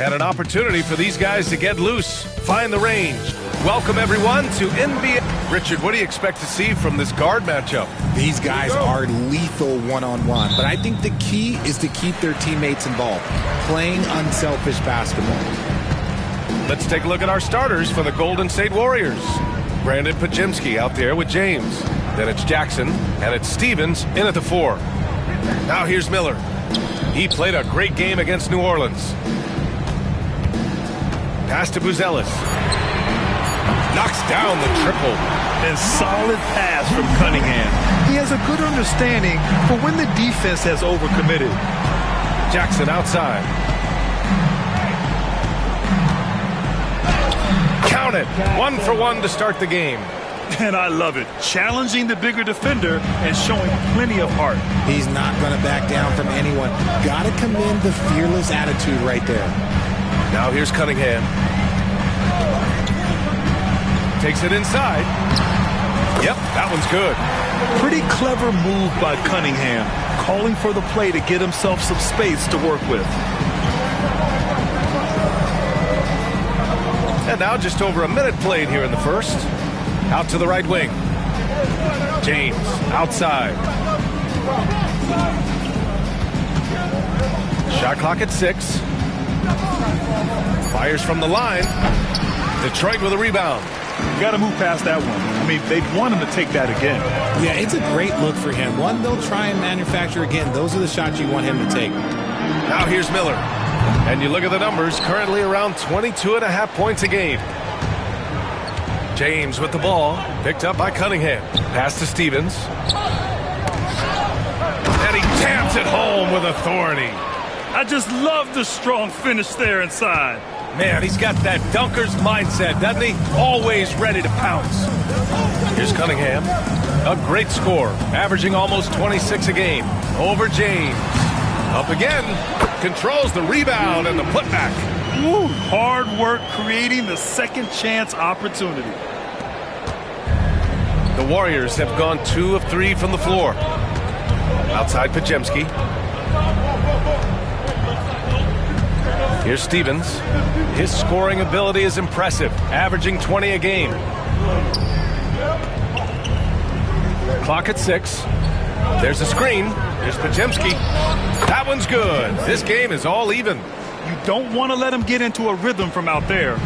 And an opportunity for these guys to get loose, find the range. Welcome, everyone, to NBA. Richard, what do you expect to see from this guard matchup? These guys are lethal one-on-one, but I think the key is to keep their teammates involved, playing unselfish basketball. Let's take a look at our starters for the Golden State Warriors. Brandon Pajemski out there with James. Then it's Jackson, and it's Stevens in at the 4. Now here's Miller. He played a great game against New Orleans. Pass to Buzelis. Knocks down the triple. And solid pass from Cunningham. He has a good understanding for when the defense has overcommitted. Jackson outside. Count it. 1 for 1 to start the game. And I love it. Challenging the bigger defender and showing plenty of heart. He's not going to back down from anyone. Got to commend the fearless attitude right there. Now here's Cunningham. Takes it inside. Yep, that one's good. Pretty clever move by Cunningham, calling for the play to get himself some space to work with. And now just over a minute played here in the first. Out to the right wing. James outside. Shot clock at 6. Fires from the line. Detroit with a rebound. Got to move past that one. I mean, they'd want him to take that again. Yeah, it's a great look for him. One they'll try and manufacture again. Those are the shots you want him to take. Now here's Miller. And you look at the numbers, currently around 22.5 points a game. James with the ball, picked up by Cunningham. Pass to Stevens. And he taps it home with authority. I just love the strong finish there inside. Man, he's got that dunker's mindset, doesn't he? Always ready to pounce. Here's Cunningham. A great score, averaging almost 26 a game. Over James. Up again. Controls the rebound and the putback. Woo, hard work creating the second chance opportunity. The Warriors have gone 2 of 3 from the floor. Outside Pajemski. Here's Stevens. His scoring ability is impressive, averaging 20 a game. Clock at 6. There's a screen. Here's Pajemski. That one's good. This game is all even. You don't want to let him get into a rhythm from out there.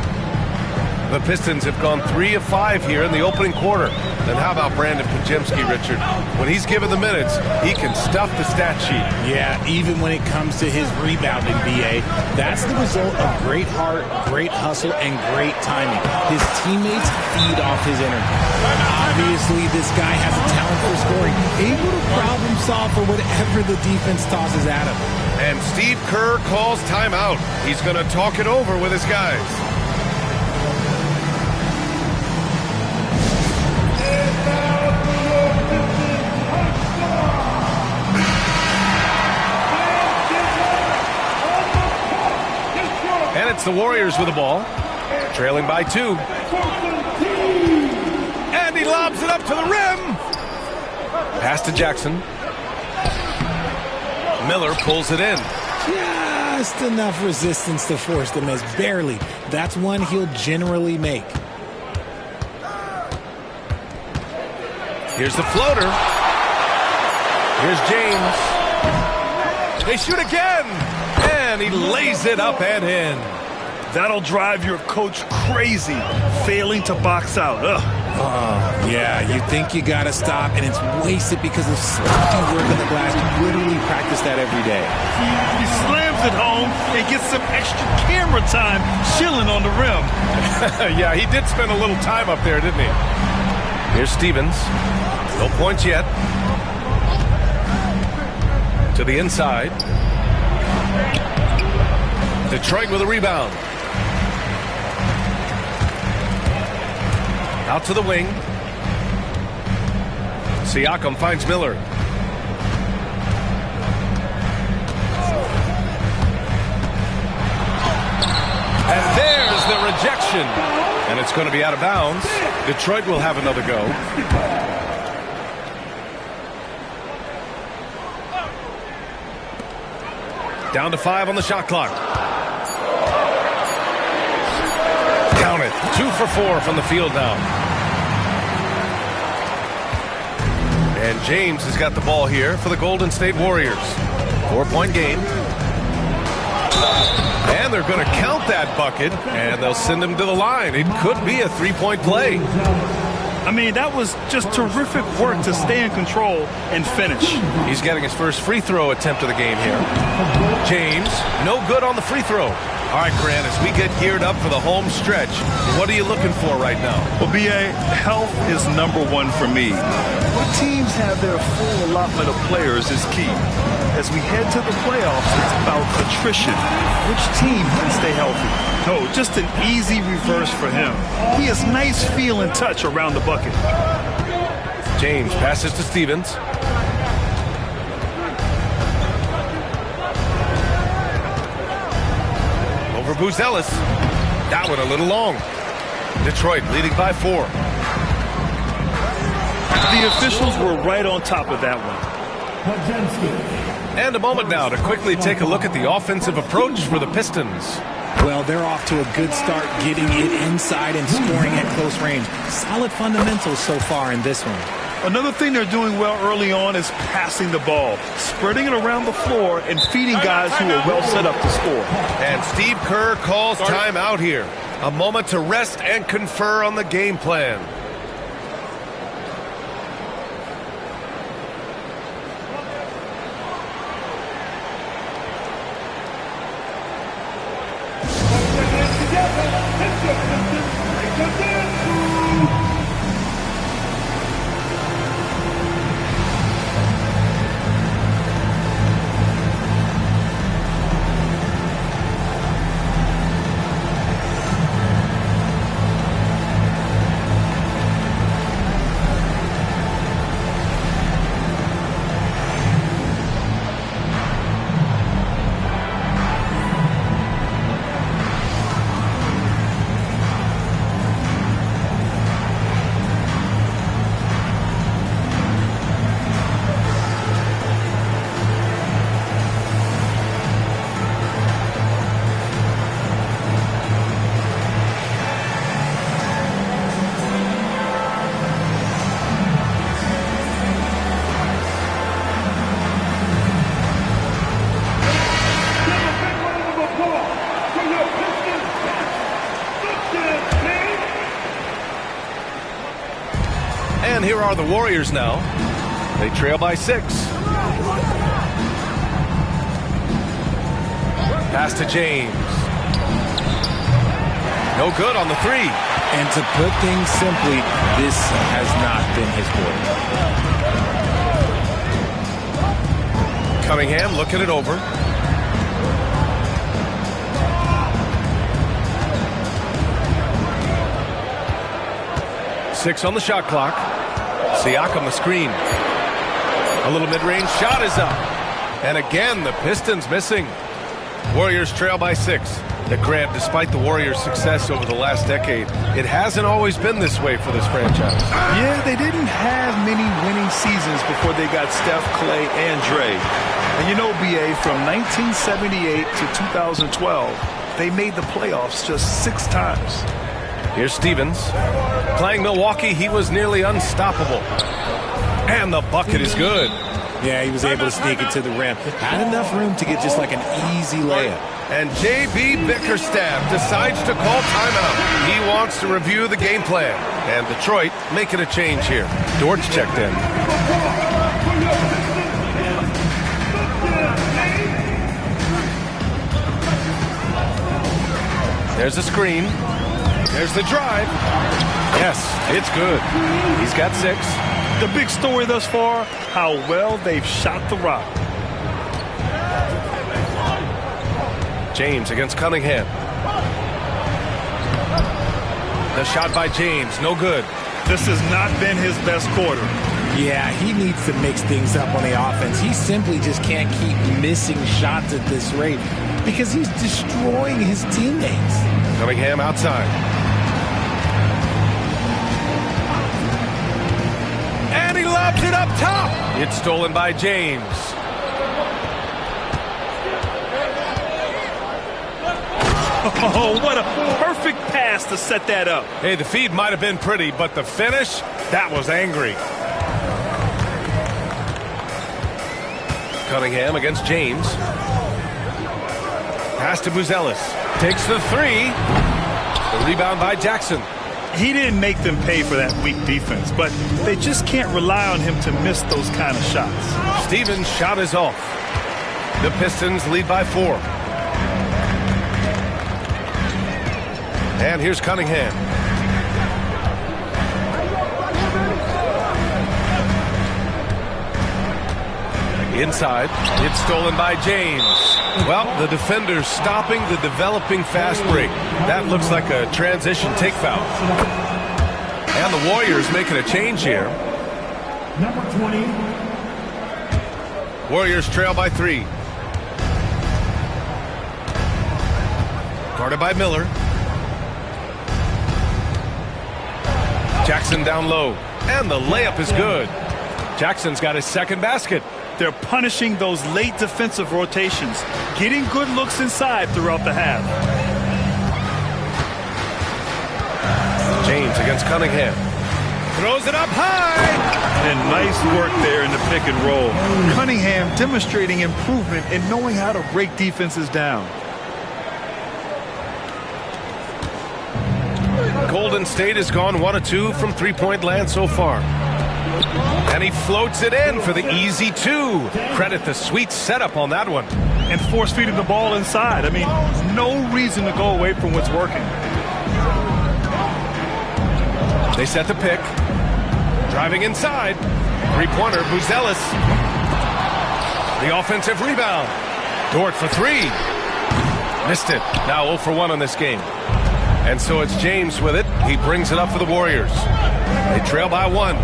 The Pistons have gone 3 of 5 here in the opening quarter. Then how about Brandon Pajemski, Richard? When he's given the minutes, he can stuff the stat sheet. Yeah, even when it comes to his rebounding, BA, that's the result of great heart, great hustle, and great timing. His teammates feed off his energy. Obviously, this guy has a talent for scoring, able to problem solve for whatever the defense tosses at him. And Steve Kerr calls timeout. He's going to talk it over with his guys. And it's the Warriors with the ball, trailing by 2. And he lobs it up to the rim. Pass to Jackson. Miller pulls it in. Just enough resistance to force the miss, barely. That's one he'll generally make. Here's the floater. Here's James. They shoot again. And he lays it up and in. That'll drive your coach crazy, failing to box out. Yeah, you think you got to stop, and it's wasted because of sloppy work on the glass. You literally practice that every day. He slams it home and gets some extra camera time chilling on the rim. Yeah, he did spend a little time up there, didn't he? Here's Stevens. No points yet. To the inside. Detroit with a rebound. Out to the wing. Siakam finds Miller. And there's the rejection. And it's going to be out of bounds. Detroit will have another go. Down to 5 on the shot clock. 2 for 4 from the field now. And James has got the ball here for the Golden State Warriors. 4-point game. And they're going to count that bucket, and they'll send him to the line. It could be a 3-point play. I mean, that was just terrific work to stay in control and finish. He's getting his first free throw attempt of the game here. James, no good on the free throw. All right, Grant, as we get geared up for the home stretch, what are you looking for right now? Well, B.A., health is #1 for me. When teams have their full allotment of players is key. As we head to the playoffs, it's about attrition. Which team can stay healthy? No, just an easy reverse for him. He has nice feel and touch around the bucket. James passes to Stevens. Over Buzelis. That one a little long. Detroit leading by 4. The officials were right on top of that one. And a moment now to quickly take a look at the offensive approach for the Pistons. Well, they're off to a good start getting it inside and scoring at close range. Solid fundamentals so far in this one. Another thing they're doing well early on is passing the ball, spreading it around the floor and feeding guys who are well set up to score. And Steve Kerr calls timeout here. A moment to rest and confer on the game plan. And here are the Warriors now. They trail by 6. Pass to James. No good on the 3. And to put things simply, this has not been his quarter. Cunningham looking it over. Six on the shot clock. Siakam the screen. A little mid-range shot is up. And again, the Pistons missing. Warriors trail by 6. But Grant, despite the Warriors' success over the last decade, it hasn't always been this way for this franchise. Yeah, they didn't have many winning seasons before they got Steph, Clay, and Dre. And you know, B.A., from 1978 to 2012, they made the playoffs just 6 times. Here's Stevens. Playing Milwaukee, he was nearly unstoppable. And the bucket is good. Yeah, he was able to sneak it to the rim. Had enough room to get just like an easy layup. And J.B. Bickerstaff decides to call timeout. He wants to review the game plan. And Detroit making a change here. Dortch checked in. There's a screen. There's the drive. Yes, it's good. He's got 6. The big story thus far, how well they've shot the rock. James against Cunningham. The shot by James, no good. This has not been his best quarter. Yeah, he needs to mix things up on the offense. He simply just can't keep missing shots at this rate because he's destroying his teammates. Cunningham outside. And he lobs it up top. It's stolen by James. Oh, what a perfect pass to set that up. Hey, the feed might have been pretty, but the finish, that was angry. Cunningham against James. Pass to Buzelis. Takes the three. The rebound by Jackson. He didn't make them pay for that weak defense, but they just can't rely on him to miss those kind of shots. Stevens' shot is off. The Pistons lead by 4. And here's Cunningham. Inside, it's stolen by James. Well, the defender's stopping the developing fast break. That looks like a transition take foul. And the Warriors making a change here. Number 20. Warriors trail by 3. Guarded by Miller. Jackson down low. And the layup is good. Jackson's got his second basket. They're punishing those late defensive rotations, getting good looks inside throughout the half. James against Cunningham. Throws it up high. And nice work there in the pick and roll. Cunningham demonstrating improvement in knowing how to break defenses down. Golden State has gone 1 of 2 from three-point land so far. And he floats it in for the easy 2. Credit the sweet setup on that one. And force-feeding the ball inside. I mean, no reason to go away from what's working. They set the pick. Driving inside. Three-pointer, Buzelis. The offensive rebound. Dort for 3. Missed it. Now 0 for 1 on this game. And so it's James with it. He brings it up for the Warriors. They trail by 1.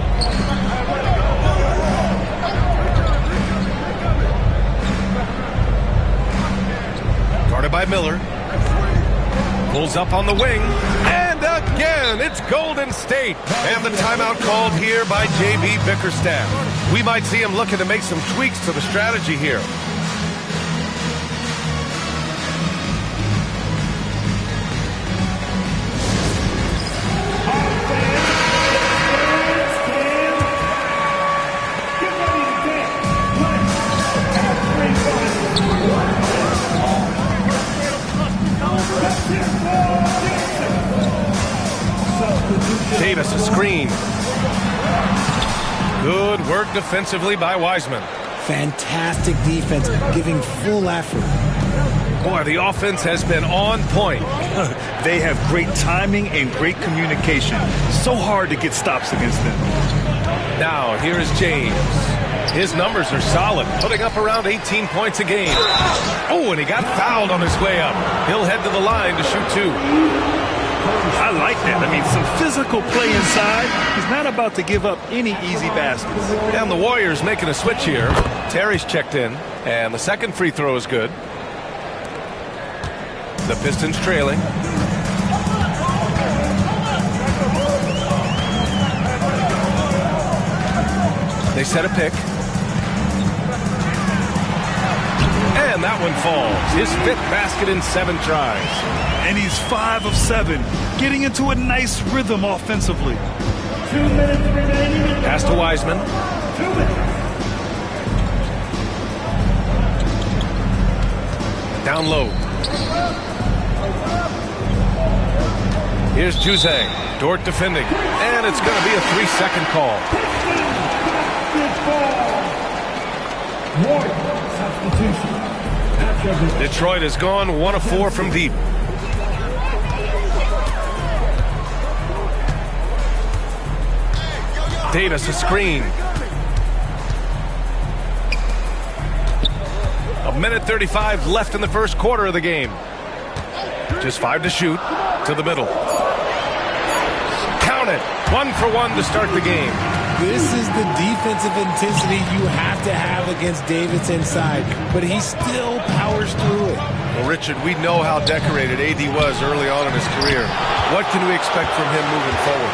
Guarded by Miller. Pulls up on the wing. And again, it's Golden State. And the timeout called here by J.B. Bickerstaff. We might see him looking to make some tweaks to the strategy here. Davis, a screen. Good work defensively by Wiseman. Fantastic defense, giving full effort. Boy, the offense has been on point. They have great timing and great communication. So hard to get stops against them. Now, here is James. His numbers are solid, putting up around 18 points a game. Oh, and he got fouled on his way up. He'll head to the line to shoot 2. I like that. I mean, some physical play inside. He's not about to give up any easy baskets. And the Warriors making a switch here. Terry's checked in, and the second free throw is good. The Pistons trailing. They set a pick. And that one falls. His 5th basket in 7 tries. And he's 5 of 7, getting into a nice rhythm offensively. 2 minutes remaining. Pass to Wiseman. 2 minutes. Down low. Here's Juzang. Dort defending. And it's going to be a 3-second call. Detroit has gone 1 of 4 from deep. Davis, a screen. A minute 35 left in the first quarter of the game. Just 5 to shoot. To the middle. Count it. 1 for 1 to start the game. This is the defensive intensity you have to have against Davis inside, but he still powers through it. Well, Richard, we know how decorated AD was early on in his career. What can we expect from him moving forward?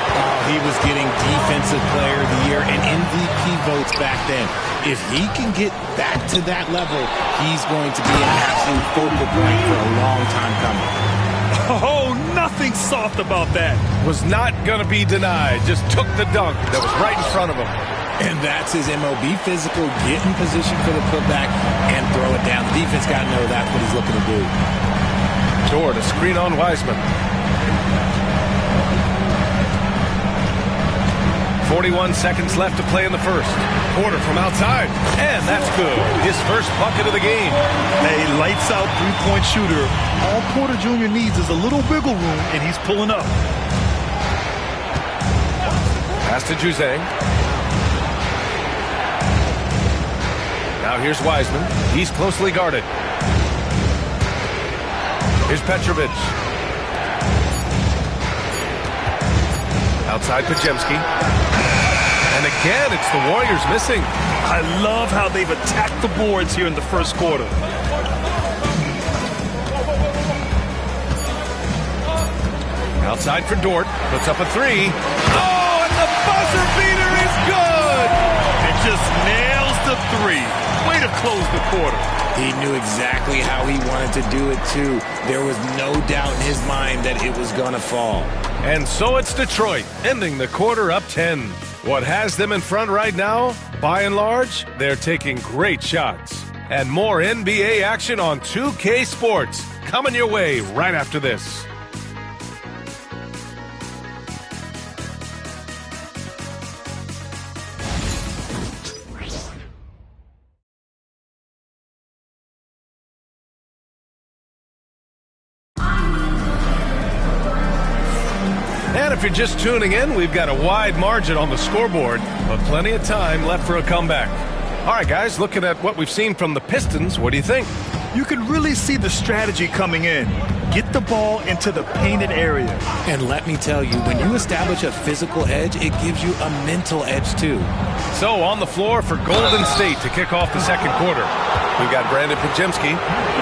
He was getting Defensive Player of the Year and MVP votes back then. If he can get back to that level, he's going to be an absolute focal point for a long time coming. Oh, nothing soft about that. Was not going to be denied. Just took the dunk that was right in front of him. And that's his MO. Be physical, get in position for the putback, and throw it down. The defense got to know that's what he's looking to do. Dort, a screen on Wiseman. 41 seconds left to play in the first. Porter from outside, and that's good. His first bucket of the game. A lights-out three-point shooter. All Porter Jr. needs is a little wiggle room, and he's pulling up. Pass to Juzang. Now here's Wiseman. He's closely guarded. Here's Petrovic. Outside Pajemski. And again, it's the Warriors missing. I love how they've attacked the boards here in the first quarter. Outside for Dort. Puts up a three. Oh, and the buzzer beater is good! It just nails the three. Way to close the quarter. He knew exactly how he wanted to do it, too. There was no doubt in his mind that it was going to fall. And so it's Detroit, ending the quarter up 10. What has them in front right now? By and large, they're taking great shots. And more NBA action on 2K Sports coming your way right after this. And if you're just tuning in, we've got a wide margin on the scoreboard, but plenty of time left for a comeback. All right, guys, looking at what we've seen from the Pistons, what do you think? You can really see the strategy coming in. Get the ball into the painted area. And let me tell you, when you establish a physical edge, it gives you a mental edge, too. So on the floor for Golden State to kick off the second quarter. We've got Brandon Pajemski.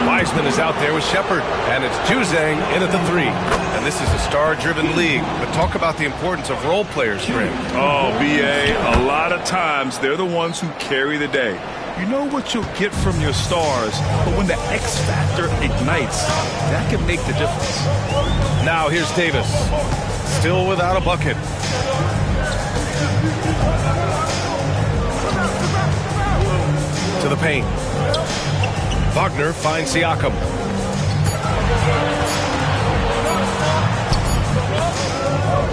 Wiseman is out there with Shepard. And it's Juzang in at the three. And this is a star-driven league. But talk about the importance of role players, Fred. Oh, B.A., a lot of times they're the ones who carry the day. You know what you'll get from your stars, but when the X factor ignites, that can make the difference. Now here's Davis. Still without a bucket. To the paint. Wagner finds Siakam.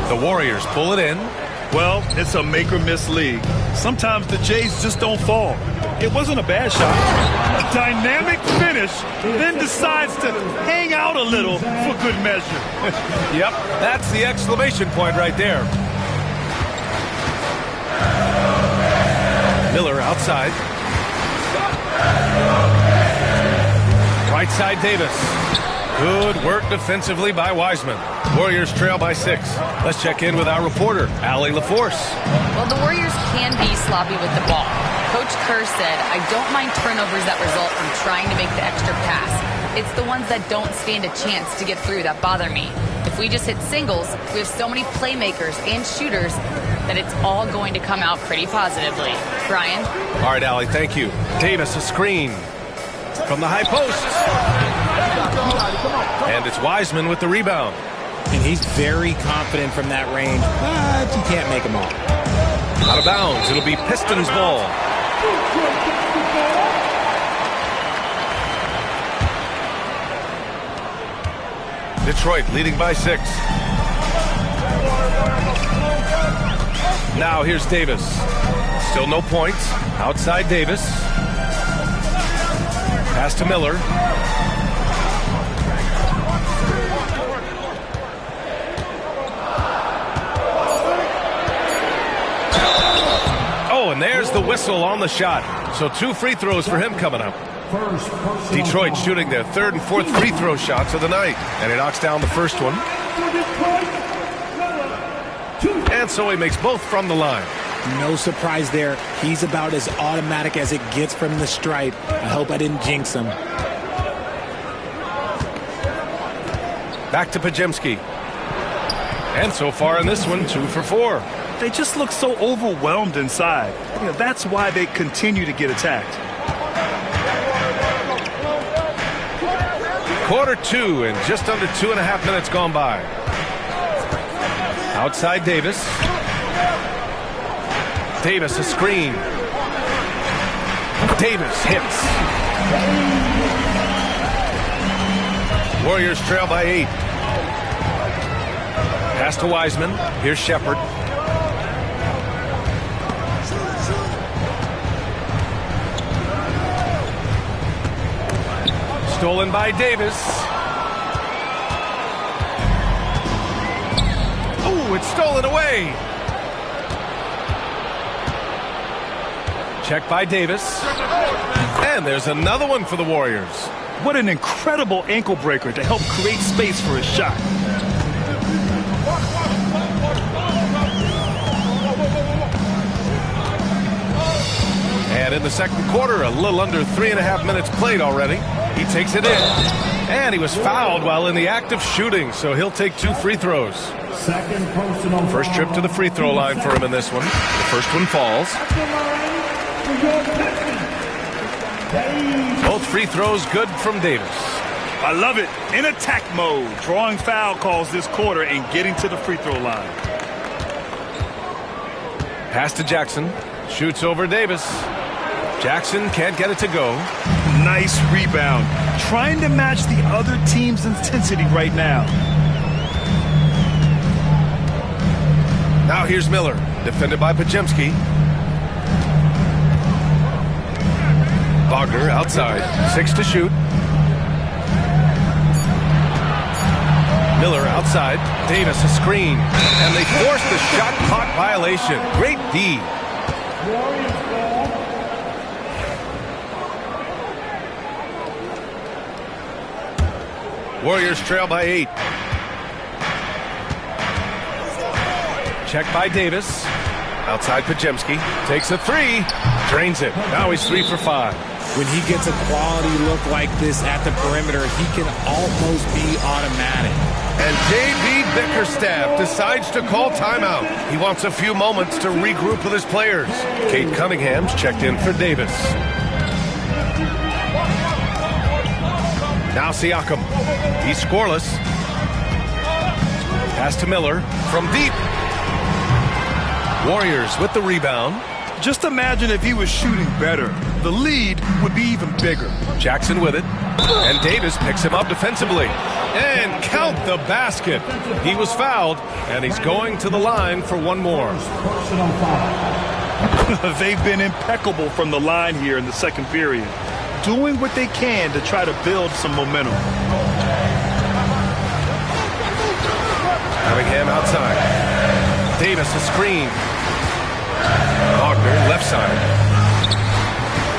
The Warriors pull it in. Well, it's a make-or-miss league. Sometimes the Jays just don't fall. It wasn't a bad shot. A dynamic finish, then decides to hang out a little for good measure. Yep, that's the exclamation point right there. Miller outside. Right side Davis. Good work defensively by Wiseman. Warriors trail by 6. Let's check in with our reporter, Allie LaForce. Well, the Warriors can be sloppy with the ball. Coach Kerr said, I don't mind turnovers that result from trying to make the extra pass. It's the ones that don't stand a chance to get through that bother me. If we just hit singles, we have so many playmakers and shooters that it's all going to come out pretty positively. Brian? All right, Allie, thank you. Davis, a screen from the high post. And it's Wiseman with the rebound. And he's very confident from that range, but you can't make him all. Out of bounds. It'll be Pistons ball. Detroit leading by 6. Now here's Davis. Still no points. Outside Davis. Pass to Miller. Oh, and there's the whistle on the shot. So 2 free throws for him coming up. Detroit shooting their 3rd and 4th free throw shots of the night. And he knocks down the first one. And so he makes both from the line. No surprise there. He's about as automatic as it gets from the stripe. I hope I didn't jinx him. Back to Pajemski. And so far in this one, 2 for 4. They just look so overwhelmed inside. You know, that's why they continue to get attacked. Quarter 2 and just under 2.5 minutes gone by. Outside Davis. Davis a screen. Davis hits. Warriors trail by 8. Pass to Wiseman. Here's Shepard. Stolen by Davis. Oh, it's stolen away. Check by Davis. And there's another one for the Warriors. What an incredible ankle breaker to help create space for a shot. And in the second quarter, a little under 3.5 minutes played already. He takes it in. And he was fouled while in the act of shooting, so he'll take 2 free throws. Second personal First trip to the free throw line for him in this one. The first one falls. Both free throws good from Davis. I love it. In attack mode, drawing foul calls this quarter and getting to the free throw line. Pass to Jackson. Shoots over Davis. Jackson can't get it to go. Nice rebound. Trying to match the other team's intensity right now. Now here's Miller. Defended by Pajemski. Wagner outside. 6 to shoot. Miller outside. Davis a screen. And they force the shot clock violation. Great D. Warriors trail by 8. Check by Davis. Outside Pajemski. Takes a 3. Drains it. Now he's 3 for 5. When he gets a quality look like this at the perimeter, he can almost be automatic. And J.B. Bickerstaff decides to call timeout. He wants a few moments to regroup with his players. Kate Cunningham's checked in for Davis. Now Siakam. He's scoreless. Pass to Miller from deep. Warriors with the rebound. Just imagine if he was shooting better. The lead would be even bigger. Jackson with it. And Davis picks him up defensively. And count the basket. He was fouled, and he's going to the line for one more. They've been impeccable from the line here in the second period, doing what they can to try to build some momentum. Cunningham outside. Davis a screen. Wagner left side.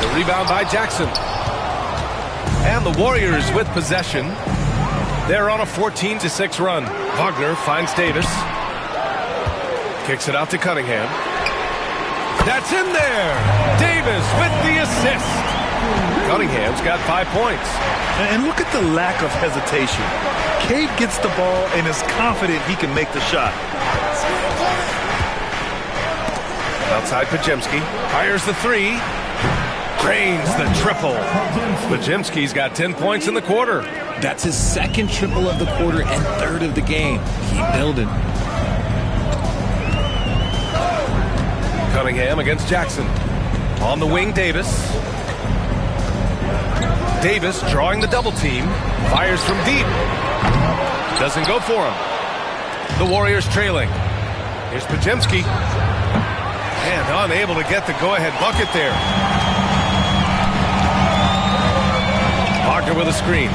The rebound by Jackson. And the Warriors with possession. They're on a 14-6 run. Wagner finds Davis. Kicks it out to Cunningham. That's in there. Davis with the assist. Cunningham's got 5 points. And look at the lack of hesitation. Cade gets the ball and is confident he can make the shot. Outside Pajemski. Fires the 3. Drains the triple. Pajemski's got 10 points in the quarter. That's his second triple of the quarter and third of the game. Keep building. Cunningham against Jackson. On the wing, Davis. Davis drawing the double team. Fires from deep. Doesn't go for him. The Warriors trailing. Here's Pajemski. And unable to get the go-ahead bucket there. Wagner with a screen.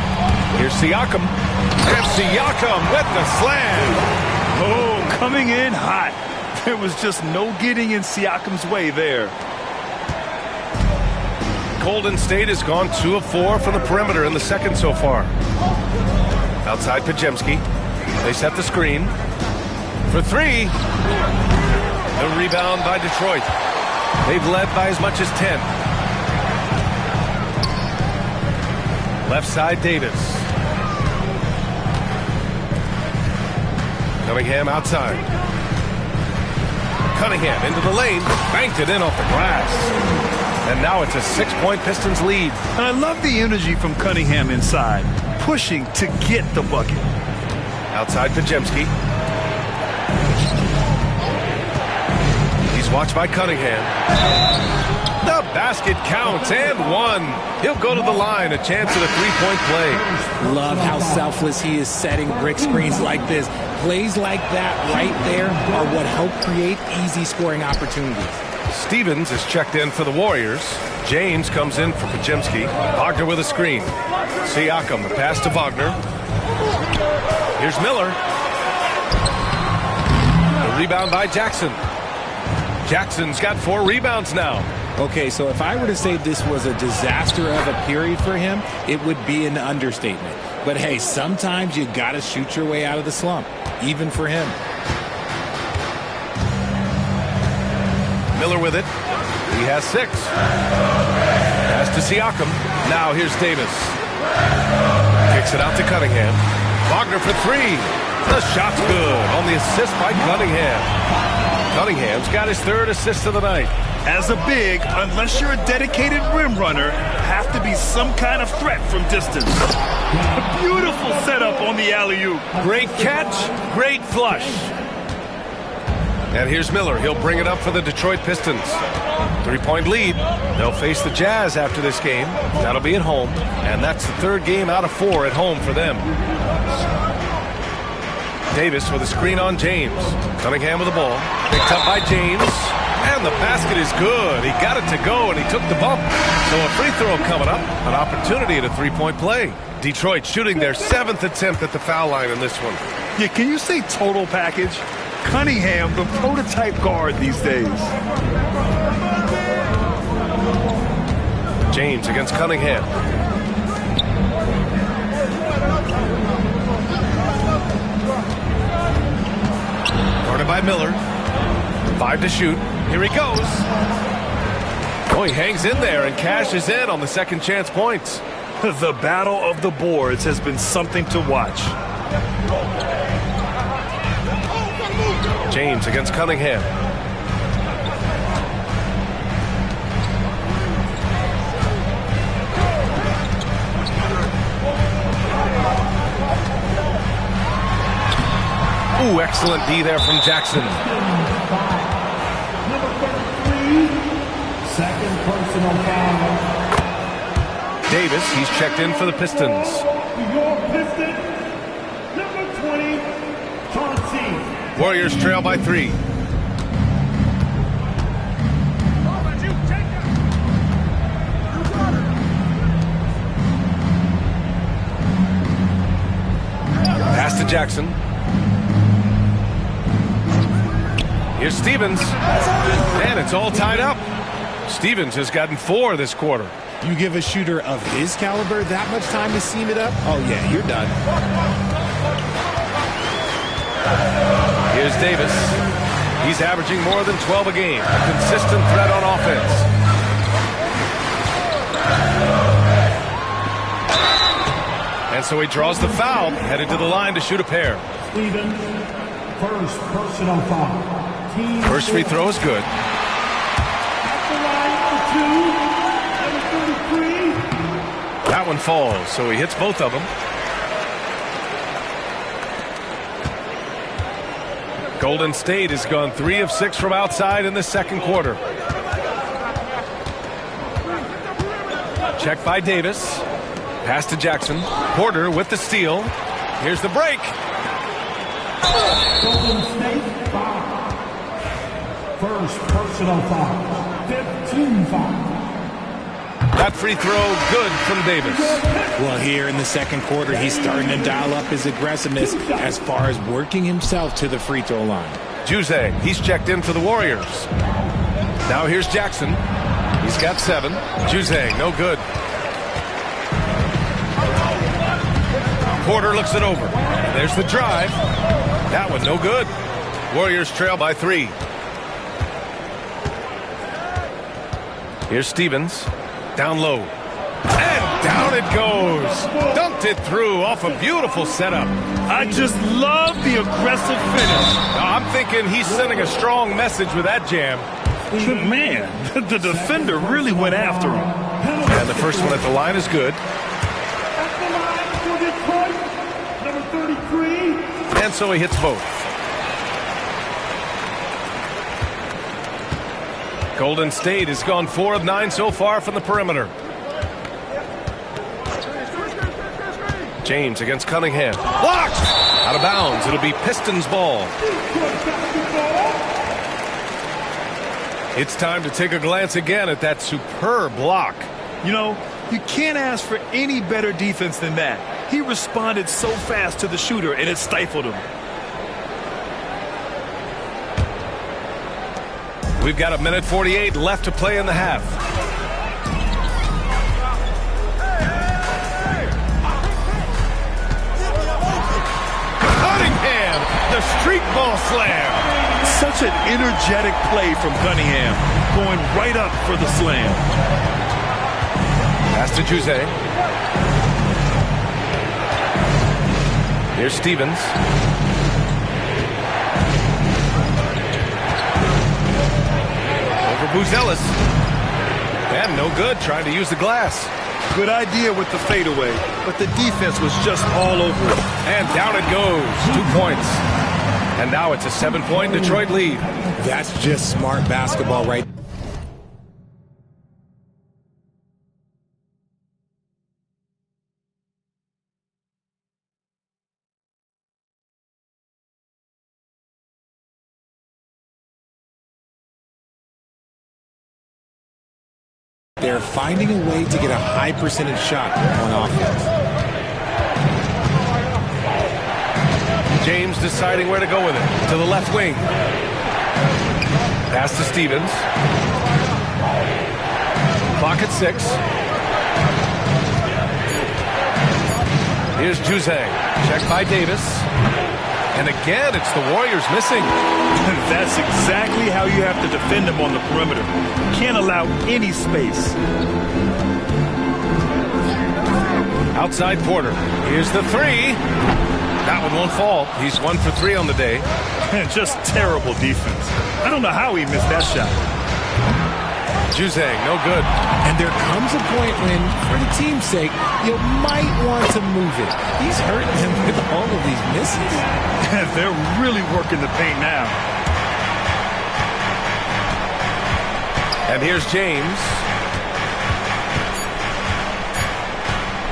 Here's Siakam. And Siakam with the slam. Oh, coming in hot. There was just no getting in Siakam's way there. Golden State has gone 2 of 4 from the perimeter in the second so far. Outside Pajemski. They set the screen. For 3. The rebound by Detroit. They've led by as much as 10. Left side, Davis. Cunningham outside. Cunningham into the lane. Banked it in off the glass. And now it's a 6-point Pistons lead. And I love the energy from Cunningham inside. pushing to get the bucket. Outside Pajemski. He's watched by Cunningham. The basket counts and one. He'll go to the line, a chance at a three-point play. Love how selfless he is setting brick screens like this. Plays like that right there are what help create easy scoring opportunities. Stevens is checked in for the Warriors. James comes in for Pajemski. Wagner with a screen. Siakam, the pass to Wagner. Here's Miller. The rebound by Jackson. Jackson's got 4 rebounds now. Okay, so if I were to say this was a disaster of a period for him, it would be an understatement. But hey, sometimes you got to shoot your way out of the slump, even for him. Miller with it. He has 6. Pass to Siakam. Now here's Davis. Kicks it out to Cunningham. Wagner for 3. The shot's good on the assist by Cunningham. Cunningham's got his 3rd assist of the night. As a big, unless you're a dedicated rim runner, have to be some kind of threat from distance. A beautiful setup on the alley-oop. Great catch, great flush. And here's Miller. He'll bring it up for the Detroit Pistons. 3-point lead. They'll face the Jazz after this game. That'll be at home. And that's the 3rd game out of 4 at home for them. Davis with a screen on James. Cunningham with the ball. Picked up by James. And the basket is good. He got it to go, and he took the bump. So a free throw coming up. An opportunity at a 3-point play. Detroit shooting their 7th attempt at the foul line in this one. Yeah, can you say total package? Cunningham, the prototype guard these days. James against Cunningham. Guarded by Miller. 5 to shoot. Here he goes. Oh, he hangs in there and cashes in on the second chance points. The battle of the boards has been something to watch. James against Cunningham. Ooh, excellent D there from Jackson. Number 33, second personal foul. Davis, he's checked in for the Pistons. Your Pistons, number 20, Chauncey. Warriors trail by 3. Pass to Jackson. Here's Stevens. And it's all tied up. Stevens has gotten 4 this quarter. You give a shooter of his caliber that much time to seam it up? Oh, yeah, you're done. Here's Davis. He's averaging more than 12 a game. A consistent threat on offense. And so he draws the foul, headed to the line to shoot a pair. Stevens, first personal foul. Team First free throw is good. At the line for 2, number 33. That one falls, so he hits both of them. Golden State has gone 3 of 6 from outside in the second quarter. Check by Davis. Pass to Jackson. Porter with the steal. Here's the break. Golden State foul. First personal foul. 15 foul. That free throw good from Davis. Well, here in the second quarter, he's starting to dial up his aggressiveness as far as working himself to the free throw line. Juzang, he's checked in for the Warriors. Now here's Jackson. He's got 7. Juzang, no good. Porter looks it over. There's the drive. That one no good. Warriors trail by 3. Here's Stevens. Down low. And down it goes. Dunked it through off a beautiful setup. I just love the aggressive finish. I'm thinking he's sending a strong message with that jam. Man, the defender really went after him. And the first one at the line is good. At the line for the And so he hits both. Golden State has gone 4 of 9 so far from the perimeter. James against Cunningham. Blocked! Out of bounds. It'll be Pistons ball. It's time to take a glance again at that superb block. You know, you can't ask for any better defense than that. He responded so fast to the shooter, and it stifled him. We've got 1:48 left to play in the half. Cunningham, the street ball slam. Such an energetic play from Cunningham, going right up for the slam. Pass to Jose. Here's Stevens. Over Buzelis. And no good, trying to use the glass. Good idea with the fadeaway, but the defense was just all over it. And down it goes. 2 points. And now it's a 7-point Detroit lead. That's just smart basketball right. They're finding a way to get a high percentage shot on offense. James deciding where to go with it. To the left wing. Pass to Stevens. Clock at 6. Here's Jose. Checked by Davis. And again, it's the Warriors missing. That's exactly how you have to defend them on the perimeter. Can't allow any space. Outside Porter. Here's the 3. That one won't fall. He's 1 for 3 on the day. Just terrible defense. I don't know how he missed that shot. Jose, no good. And there comes a point when, for the team's sake, you might want to move it. He's hurting him with all of these misses. They're really working the paint now. And here's James.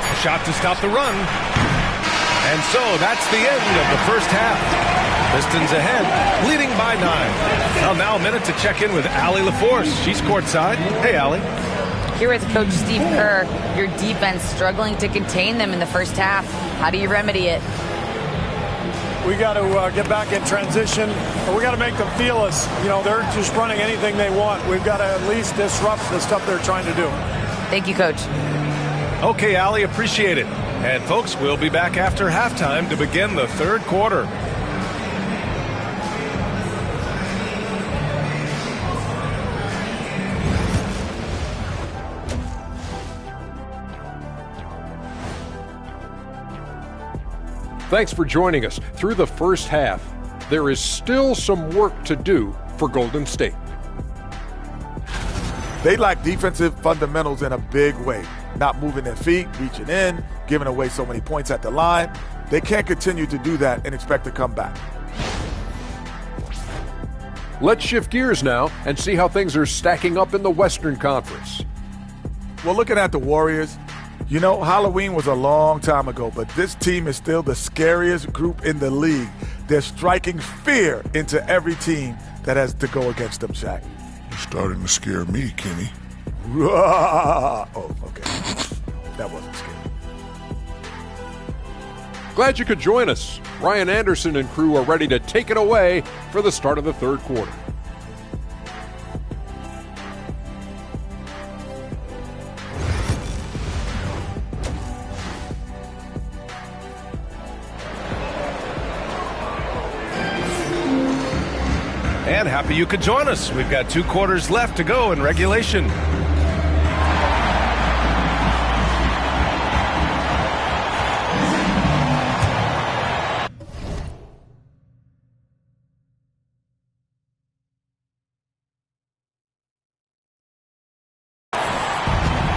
A shot to stop the run. And so that's the end of the first half. Pistons ahead, leading by 9. Well, now a minute to check in with Allie LaForce. She's courtside. Hey, Allie. Here with Coach Steve Kerr, your defense struggling to contain them in the first half. How do you remedy it? We got to get back in transition. We got to make them feel us. You know, they're just running anything they want. We've got to at least disrupt the stuff they're trying to do. Thank you, Coach. Okay, Allie, appreciate it. And folks, we'll be back after halftime to begin the third quarter. Thanks for joining us through the first half. There is still some work to do for Golden State. They lack defensive fundamentals in a big way. Not moving their feet, reaching in, giving away so many points at the line. They can't continue to do that and expect to come back. Let's shift gears now and see how things are stacking up in the Western Conference. Well, looking at the Warriors, you know, Halloween was a long time ago, but this team is still the scariest group in the league. They're striking fear into every team that has to go against them, Shaq. You're starting to scare me, Kenny. Oh, okay. That wasn't scary. Glad you could join us. Ryan Anderson and crew are ready to take it away for the start of the third quarter. And happy you could join us. We've got 2 quarters left to go in regulation.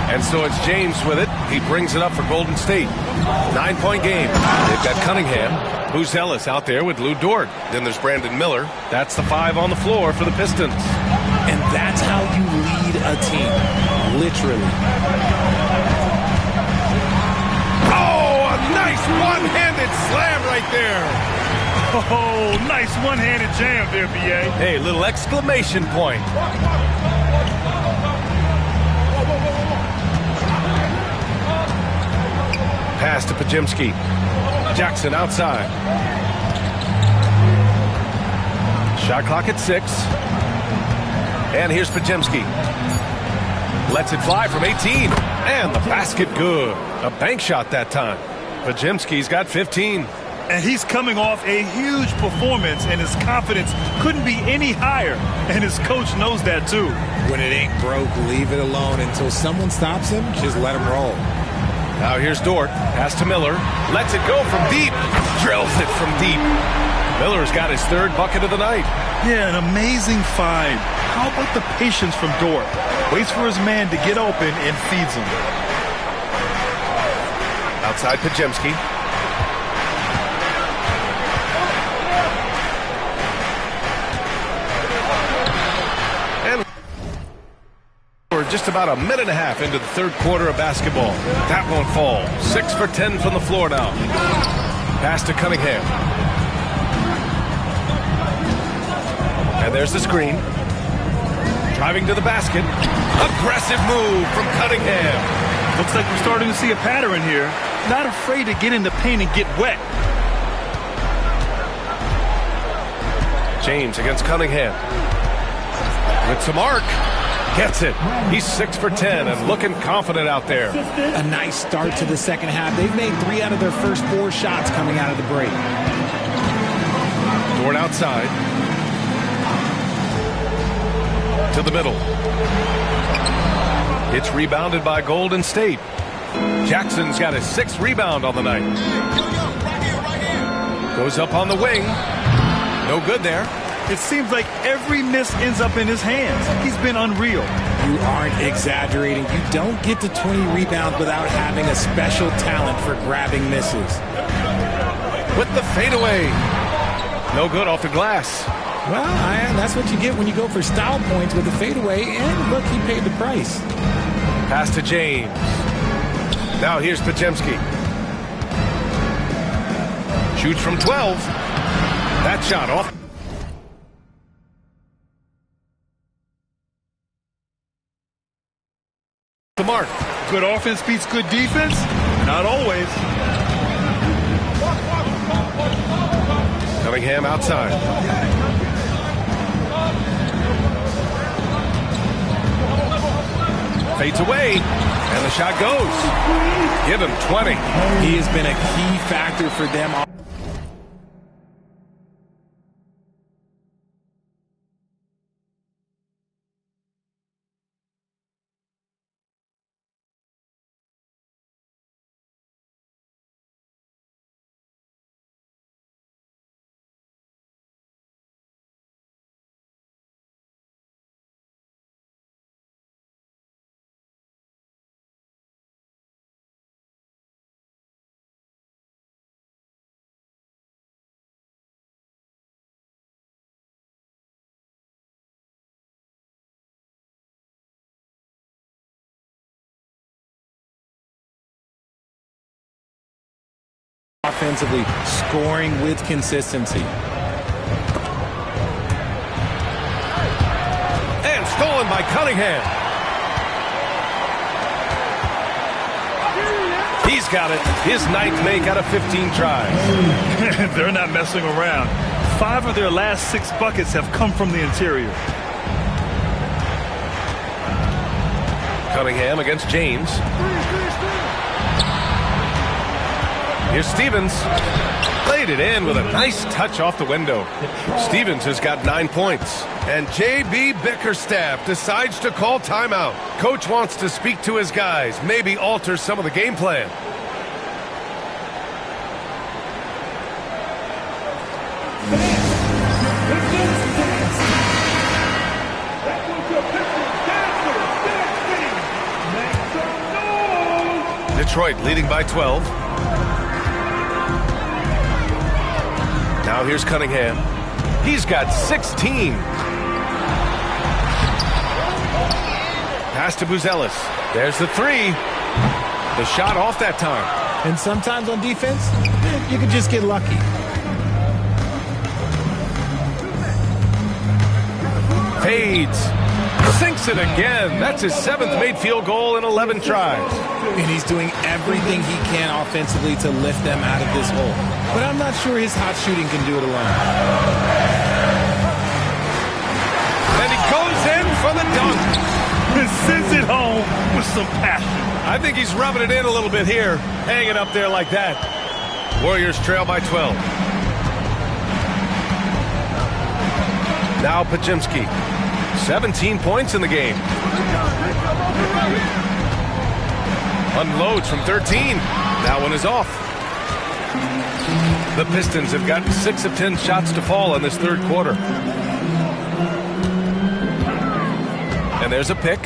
And so it's James with it. He brings it up for Golden State. 9-point game. They've got Cunningham. Buzelis out there with Lou Dort. Then there's Brandon Miller. That's the 5 on the floor for the Pistons. And that's how you lead a team, literally. Oh, a nice one-handed slam right there. Oh, nice one-handed jam there, B.A. Hey, little exclamation point. Pass to Pajemski. Jackson outside. Shot clock at 6. And here's Pajemski. Lets it fly from 18. And the basket good. A bank shot that time. Pajemski's got 15. And he's coming off a huge performance, and his confidence couldn't be any higher. And his coach knows that, too. When it ain't broke, leave it alone. Until someone stops him, just let him roll. Now here's Dort. Pass to Miller. Lets it go from deep. Drills it from deep. Miller's got his 3rd bucket of the night. Yeah, an amazing find. How about the patience from Dort? Waits for his man to get open and feeds him. Outside Pajemski. And we're just about a minute and a half into the 3rd quarter of basketball. That won't fall. 6 for 10 from the floor now. Pass to Cunningham. And there's the screen. Driving to the basket. Aggressive move from Cunningham. Looks like we're starting to see a pattern here. Not afraid to get in the paint and get wet. James against Cunningham. With some arc. Gets it. He's 6 for 10 and looking confident out there. A nice start to the second half. They've made 3 out of their first 4 shots coming out of the break. Dort outside. To the middle. It's rebounded by Golden State. Jackson's got his 6th rebound on the night. Goes up on the wing. No good there. It seems like every miss ends up in his hands. He's been unreal. You aren't exaggerating. You don't get to 20 rebounds without having a special talent for grabbing misses. With the fadeaway. No good off the glass. Well, that's what you get when you go for style points with the fadeaway. And look, he paid the price. Pass to James. Now here's Pajemski. Shoots from 12. That shot off. The mark. Good offense beats good defense? Not always. Cunningham outside. Fades away, and the shot goes. Give him 20. He has been a key factor for them. Offensively, scoring with consistency. And stolen by Cunningham. He's got it. His 9th make out of 15 tries. They're not messing around. 5 of their last 6 buckets have come from the interior. Cunningham against James. Here's Stevens. Played it in with a nice touch off the window. Stevens has got 9 points. And J.B. Bickerstaff decides to call timeout. Coach wants to speak to his guys, maybe alter some of the game plan. Detroit leading by 12. Now here's Cunningham. He's got 16. Pass to Buzelis. There's the three. The shot off that time. And sometimes on defense, you can just get lucky. Fades. Sinks it again. That's his 7th made field goal in 11 tries. And he's doing everything he can offensively to lift them out of this hole. But I'm not sure his hot shooting can do it alone. And he goes in for the dunk. And sends it home with some passion. I think he's rubbing it in a little bit here, hanging up there like that. Warriors trail by 12. Now Pajemski. 17 points in the game. Unloads from 13. That one is off. The Pistons have gotten 6 of 10 shots to fall in this third quarter. And there's a pick.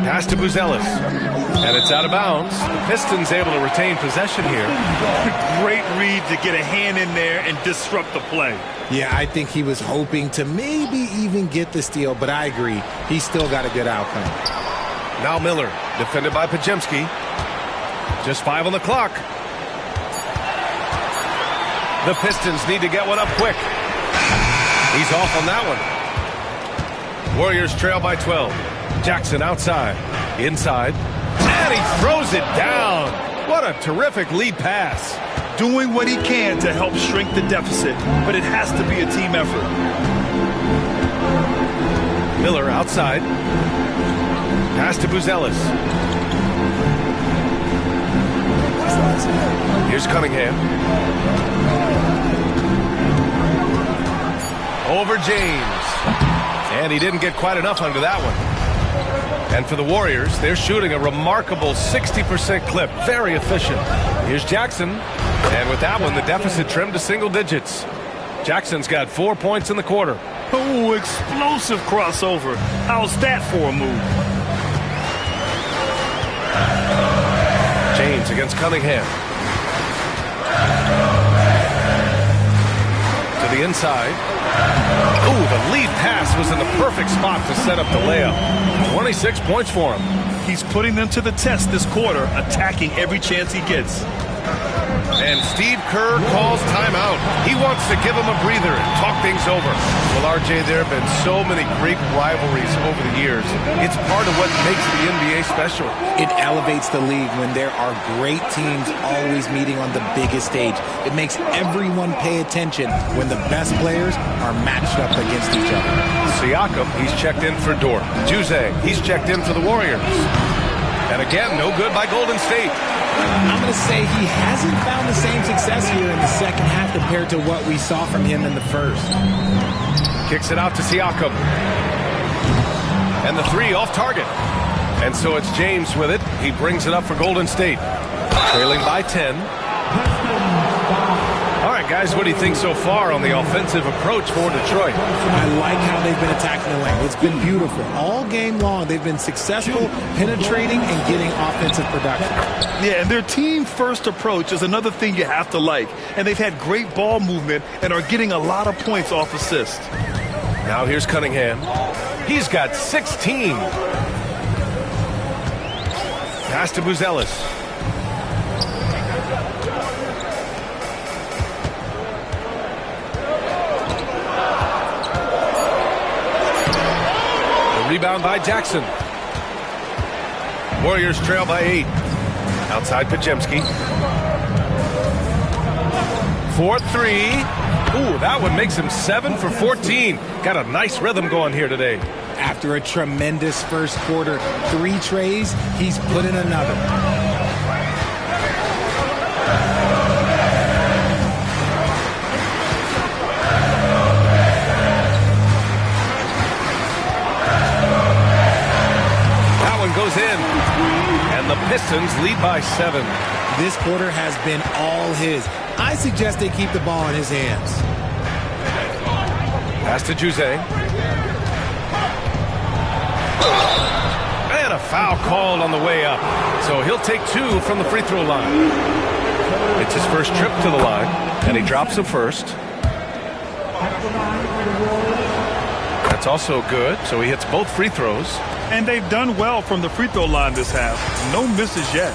Pass to Buzelis. And it's out of bounds. The Pistons able to retain possession here. Great read to get a hand in there and disrupt the play. Yeah, I think he was hoping to maybe even get the steal, but I agree. He still got a good outcome. Now Miller, defended by Pajemski. Just 5 on the clock. The Pistons need to get one up quick. He's off on that one. Warriors trail by 12. Jackson outside. Inside. And he throws it down. What a terrific lead pass. Doing what he can to help shrink the deficit, but it has to be a team effort. Miller outside. Pass to Buzelis. Here's Cunningham. Over James. And he didn't get quite enough under that one. And for the Warriors, they're shooting a remarkable 60% clip. Very efficient. Here's Jackson. And with that one, the deficit trimmed to single digits. Jackson's got 4 points in the quarter. Oh, explosive crossover. How's that for a move? James against Cunningham. To the inside. Ooh, the lead pass was in the perfect spot to set up the layup. 26 points for him. He's putting them to the test this quarter, attacking every chance he gets. And Steve Kerr calls timeout. He wants to give him a breather and talk things over. Well, RJ, there have been so many great rivalries over the years. It's part of what makes the NBA special. It elevates the league when there are great teams always meeting on the biggest stage. It makes everyone pay attention when the best players are matched up against each other. Siakam, he's checked in for Dort. Juzang, he's checked in for the Warriors. And again, no good by Golden State. I'm going to say he hasn't found the same success here in the second half compared to what we saw from him in the first. Kicks it out to Siakam. And the three off target. And so it's James with it. He brings it up for Golden State. Trailing by 10. All right, guys, what do you think so far on the offensive approach for Detroit? I like how they've been attacking the lane. It's been beautiful. All game long, they've been successful penetrating and getting offensive production. Yeah, and their team-first approach is another thing you have to like. And they've had great ball movement and are getting a lot of points off assists. Now here's Cunningham. He's got 16. Pass to Buzelis. Rebound by Jackson. Warriors trail by 8. Outside Pajemski. 4-3. Ooh, that one makes him 7 for 14. Got a nice rhythm going here today. After a tremendous first quarter, 3 trays, he's put in another. Goes in, and the Pistons lead by 7. This quarter has been all his. I suggest they keep the ball in his hands. Pass to Juzang. And a foul called on the way up. So he'll take 2 from the free throw line. It's his first trip to the line, and he drops the first. That's also good, so he hits both free throws. And they've done well from the free throw line this half. No misses yet.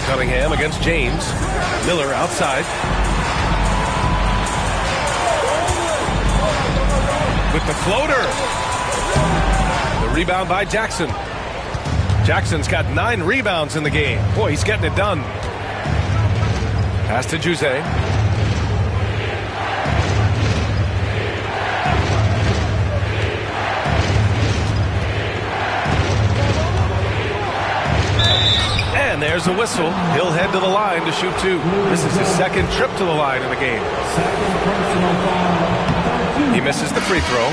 Cunningham against James. Miller outside. With the floater. The rebound by Jackson. Jackson's got 9 rebounds in the game. Boy, he's getting it done. Pass to Jose. And there's a whistle. He'll head to the line to shoot 2. This is his second trip to the line in the game. He misses the free throw.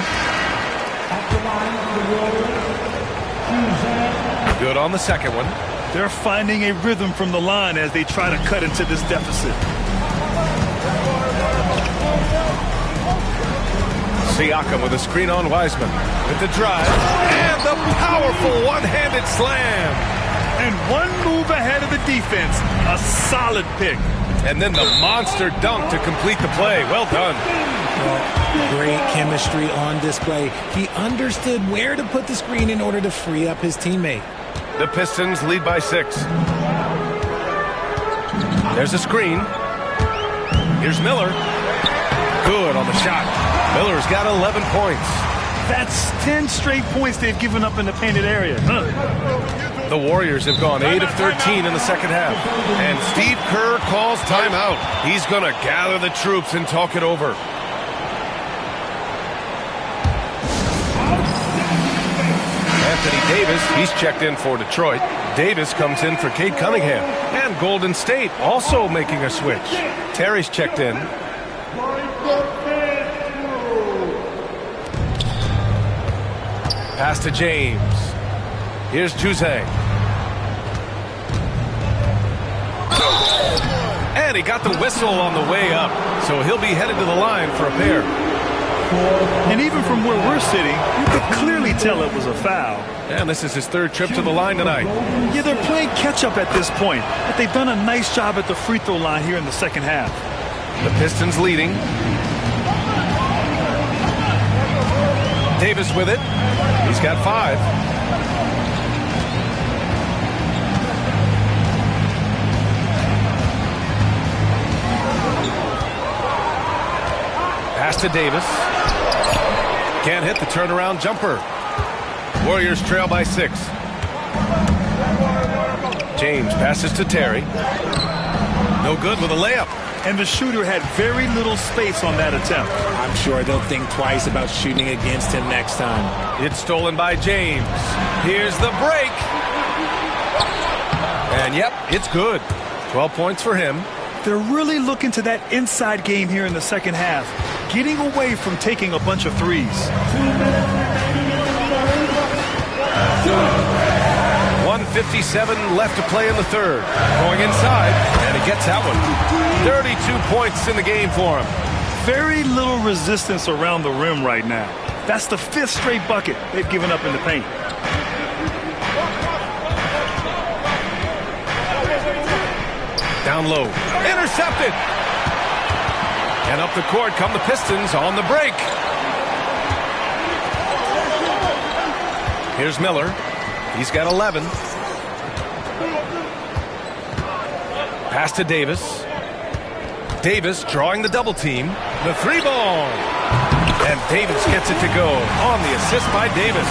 Good on the second one. They're finding a rhythm from the line as they try to cut into this deficit. Siakam with a screen on Wiseman. With the drive. And the powerful one-handed slam. And one move ahead of the defense. A solid pick. And then the monster dunk to complete the play. Well done. Great chemistry on display. He understood where to put the screen in order to free up his teammate. The Pistons lead by 6. There's a screen. Here's Miller. Good on the shot. Miller's got 11 points. That's 10 straight points they've given up in the painted area. The Warriors have gone 8 of 13 in the second half. And Steve Kerr calls timeout. He's going to gather the troops and talk it over. Anthony Davis, he's checked in for Detroit. Davis comes in for Cade Cunningham. And Golden State also making a switch. Terry's checked in. Pass to James. Here's Jose. And he got the whistle on the way up. So he'll be headed to the line for a pair. And even from where we're sitting, you could clearly tell it was a foul. And this is his third trip to the line tonight. Yeah, they're playing catch-up at this point. But they've done a nice job at the free throw line here in the second half. The Pistons leading. Davis with it. He's got 5. Pass to Davis. Can't hit the turnaround jumper. Warriors trail by 6. James passes to Terry. No good with a layup. And the shooter had very little space on that attempt. I'm sure they'll think twice about shooting against him next time. It's stolen by James. Here's the break. And yep, it's good. 12 points for him. They're really looking to that inside game here in the second half, getting away from taking a bunch of threes. 1:57 left to play in the third. Going inside, and he gets that one. 32 points in the game for him. Very little resistance around the rim right now. That's the 5th straight bucket they've given up in the paint. Down low. Intercepted. And up the court come the Pistons on the break. Here's Miller. He's got 11. Pass to Davis. Davis drawing the double team. The 3-ball. And Davis gets it to go on the assist by Davis.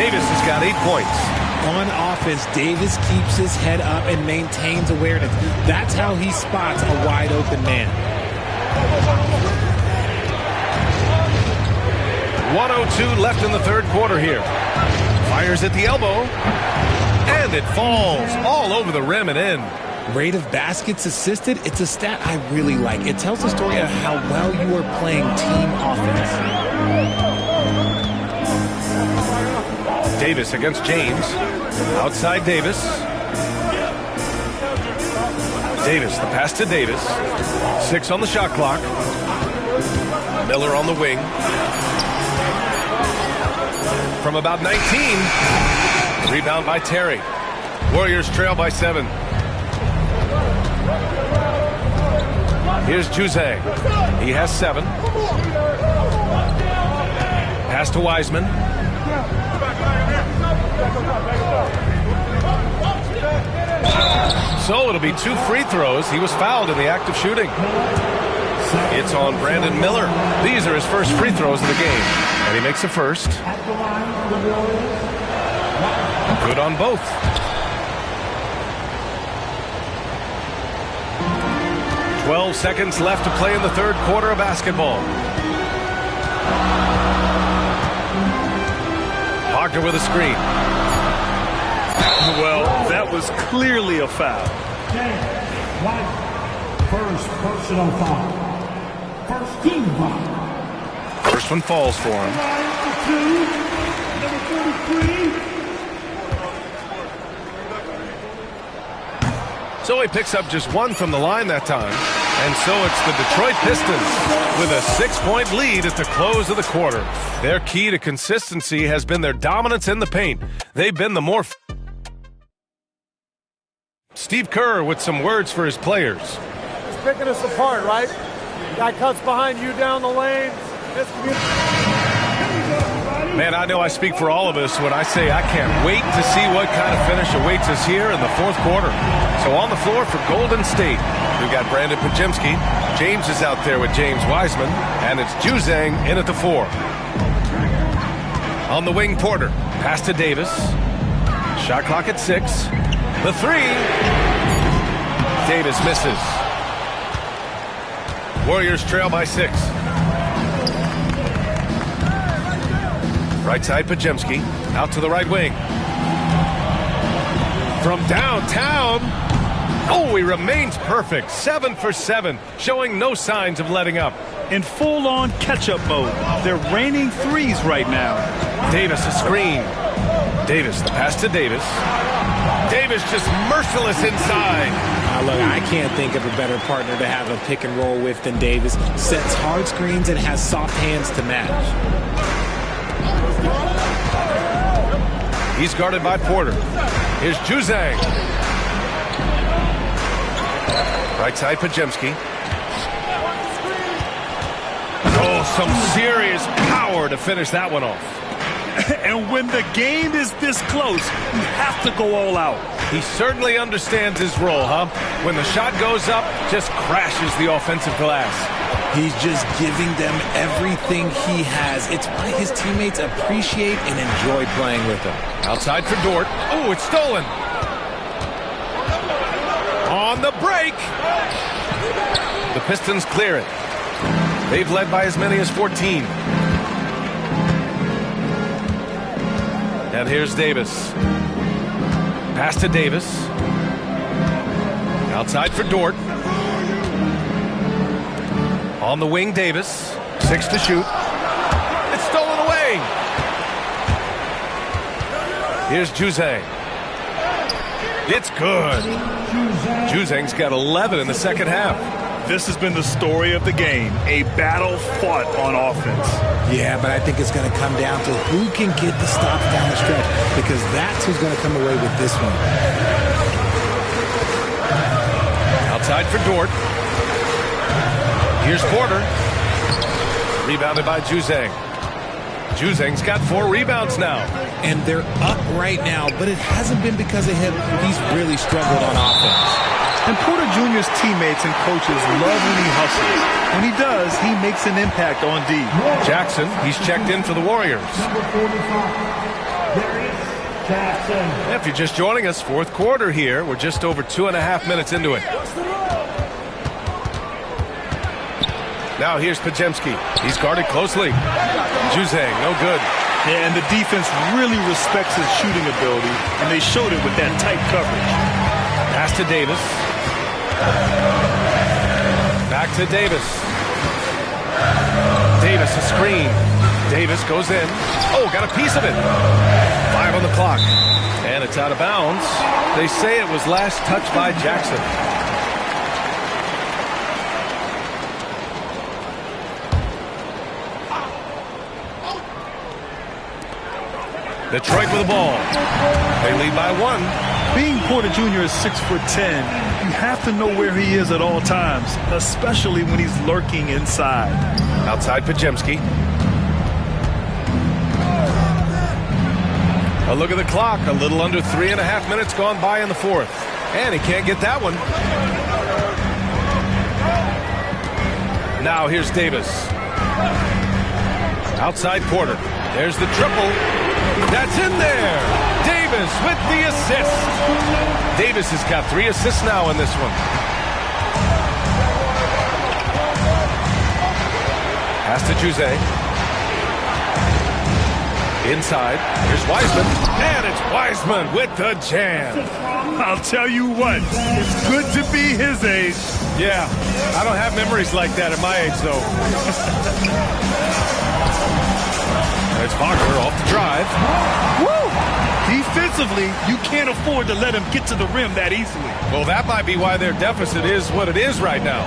Davis has got 8 points. On offense, Davis keeps his head up and maintains awareness. That's how he spots a wide open man. 1:02 left in the third quarter here. Fires at the elbow. And it falls all over the rim and in. Rate of baskets assisted, it's a stat I really like. It tells the story of how well you are playing team offense. Davis against James. Outside Davis. Davis, the pass to Davis. 6 on the shot clock. Miller on the wing. From about 19. Rebound by Terry. Warriors trail by 7. Here's Juzang. He has 7. Pass to Wiseman. So it'll be 2 free throws. He was fouled in the act of shooting. It's on Brandon Miller. These are his first free throws of the game. And he makes the first. Good on both. "12 seconds left to play in the third quarter of basketball. Wagner with a screen. Well, that was clearly a foul. First personal foul. First team foul. First one falls for him. Number 43. So he picks up just 1 from the line that time. And so it's the Detroit Pistons with a 6-point lead at the close of the quarter. Their key to consistency has been their dominance in the paint. They've been the more... Steve Kerr with some words for his players. He's picking us apart, right? Guy cuts behind you down the lane. Man, I know I speak for all of us when I say I can't wait to see what kind of finish awaits us here in the fourth quarter. So on the floor for Golden State, we've got Brandon Pajemski. James is out there with James Wiseman, and it's Juzang in at the 4. On the wing, Porter. Pass to Davis. Shot clock at 6. The 3. Davis misses. Warriors trail by 6. Right side, Pajemski. Out to the right wing. From downtown. Oh, he remains perfect. 7 for 7, showing no signs of letting up. In full-on catch-up mode. They're raining threes right now. Davis, a screen. Davis, the pass to Davis. Davis just merciless inside. Look, I can't think of a better partner to have a pick and roll with than Davis. Sets hard screens and has soft hands to match. He's guarded by Porter. Here's Juzang. Right side, Pajemski. Oh, some serious power to finish that one off. And when the game is this close, you have to go all out. He certainly understands his role, huh? When the shot goes up, just crashes the offensive glass. He's just giving them everything he has. It's why his teammates appreciate and enjoy playing with him. Outside for Dort. Oh, it's stolen. On the break. The Pistons clear it. They've led by as many as 14. And here's Davis. Pass to Davis. Outside for Dort. On the wing, Davis. 6 to shoot. It's stolen away. Here's Juzang. It's good. Juzang's got 11 in the second half. This has been the story of the game. A battle fought on offense. Yeah, but I think it's going to come down to who can get the stops down the stretch, because that's who's going to come away with this one. Outside for Dort. Here's Porter. Rebounded by Juzang. Juzang's got 4 rebounds now. And they're up right now, but it hasn't been because of him. He's really struggled on offense. And Porter Jr.'s teammates and coaches love when he hustles. When he does, he makes an impact on D. Jackson, he's checked in for the Warriors. Number 45. Darius Jackson. If you're just joining us, fourth quarter here. We're just over 2.5 minutes into it. Now here's Pajemski. He's guarded closely. Juzang, no good. Yeah, and the defense really respects his shooting ability, and they showed it with that tight coverage. Pass to Davis. Back to Davis. Davis, a screen. Davis goes in. Oh, got a piece of it. 5 on the clock. And it's out of bounds. They say it was last touched by Jackson. Detroit with the ball. They lead by 1. Being Porter Jr. is 6'10", you have to know where he is at all times, especially when he's lurking inside. Outside Pajemski. A look at the clock. A little under 3.5 minutes gone by in the fourth. And he can't get that one. Now here's Davis. Outside Porter. There's the triple. That's in there. Davis with the assist. Davis has got 3 assists now in this one. Pass to Jose. Inside. Here's Wiseman. And it's Wiseman with the jam. I'll tell you what, it's good to be his age. Yeah, I don't have memories like that at my age, though. There's Parker off the drive. Woo! Defensively, you can't afford to let him get to the rim that easily. Well, that might be why their deficit is what it is right now.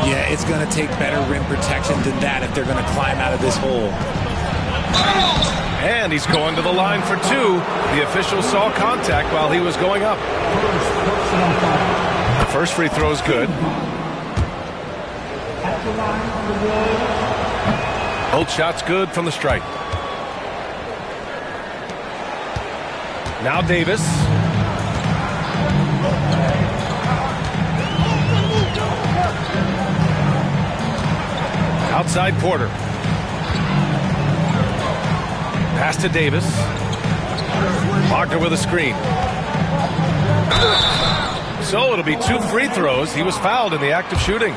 Yeah, it's going to take better rim protection than that if they're going to climb out of this hole. And he's going to the line for 2. The official saw contact while he was going up. The first free throw is good. Both shots good from the stripe. Now Davis. Outside Porter. Pass to Davis. Wagner with a screen. So it'll be 2 free throws. He was fouled in the act of shooting.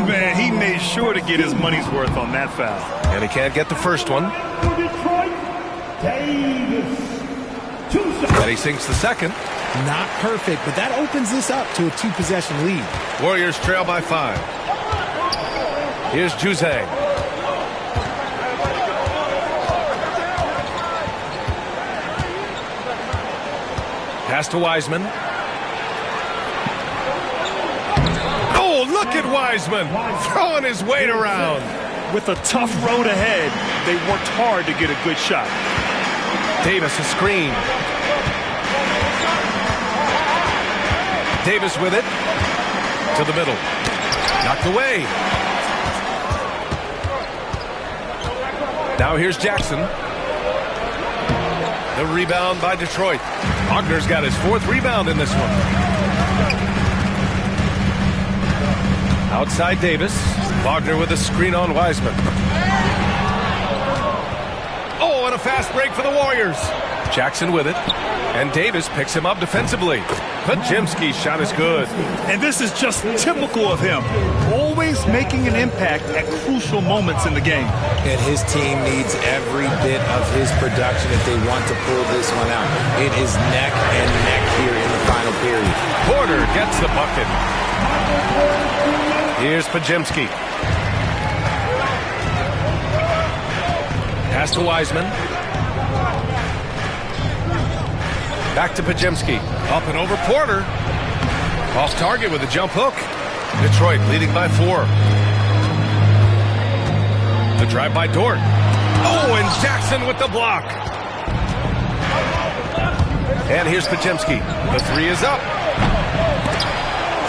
Man, he made sure to get his money's worth on that foul. And he can't get the first one. And he sinks the second. Not perfect, but that opens this up to a 2-possession lead. Warriors trail by 5. Here's Jose. Pass to Wiseman. Oh, look at Wiseman throwing his weight around. With a tough road ahead, they worked hard to get a good shot. Davis a screen. Davis with it. To the middle. Knocked away. Now here's Jackson. The rebound by Detroit. Wagner's got his 4th rebound in this one. Outside Davis. Wagner with a screen on Wiseman. Oh, and a fast break for the Warriors. Jackson with it. And Davis picks him up defensively. Pajemski's shot is good. And this is just typical of him. Always making an impact at crucial moments in the game. And his team needs every bit of his production if they want to pull this one out. It is neck and neck here in the final period. Porter gets the bucket. Here's Pajemski. Pass to Wiseman. Back to Pajemski. Up and over Porter. Off target with a jump hook. Detroit leading by 4. The drive by Dort. Oh, and Jackson with the block. And here's Pajemski. The 3 is up.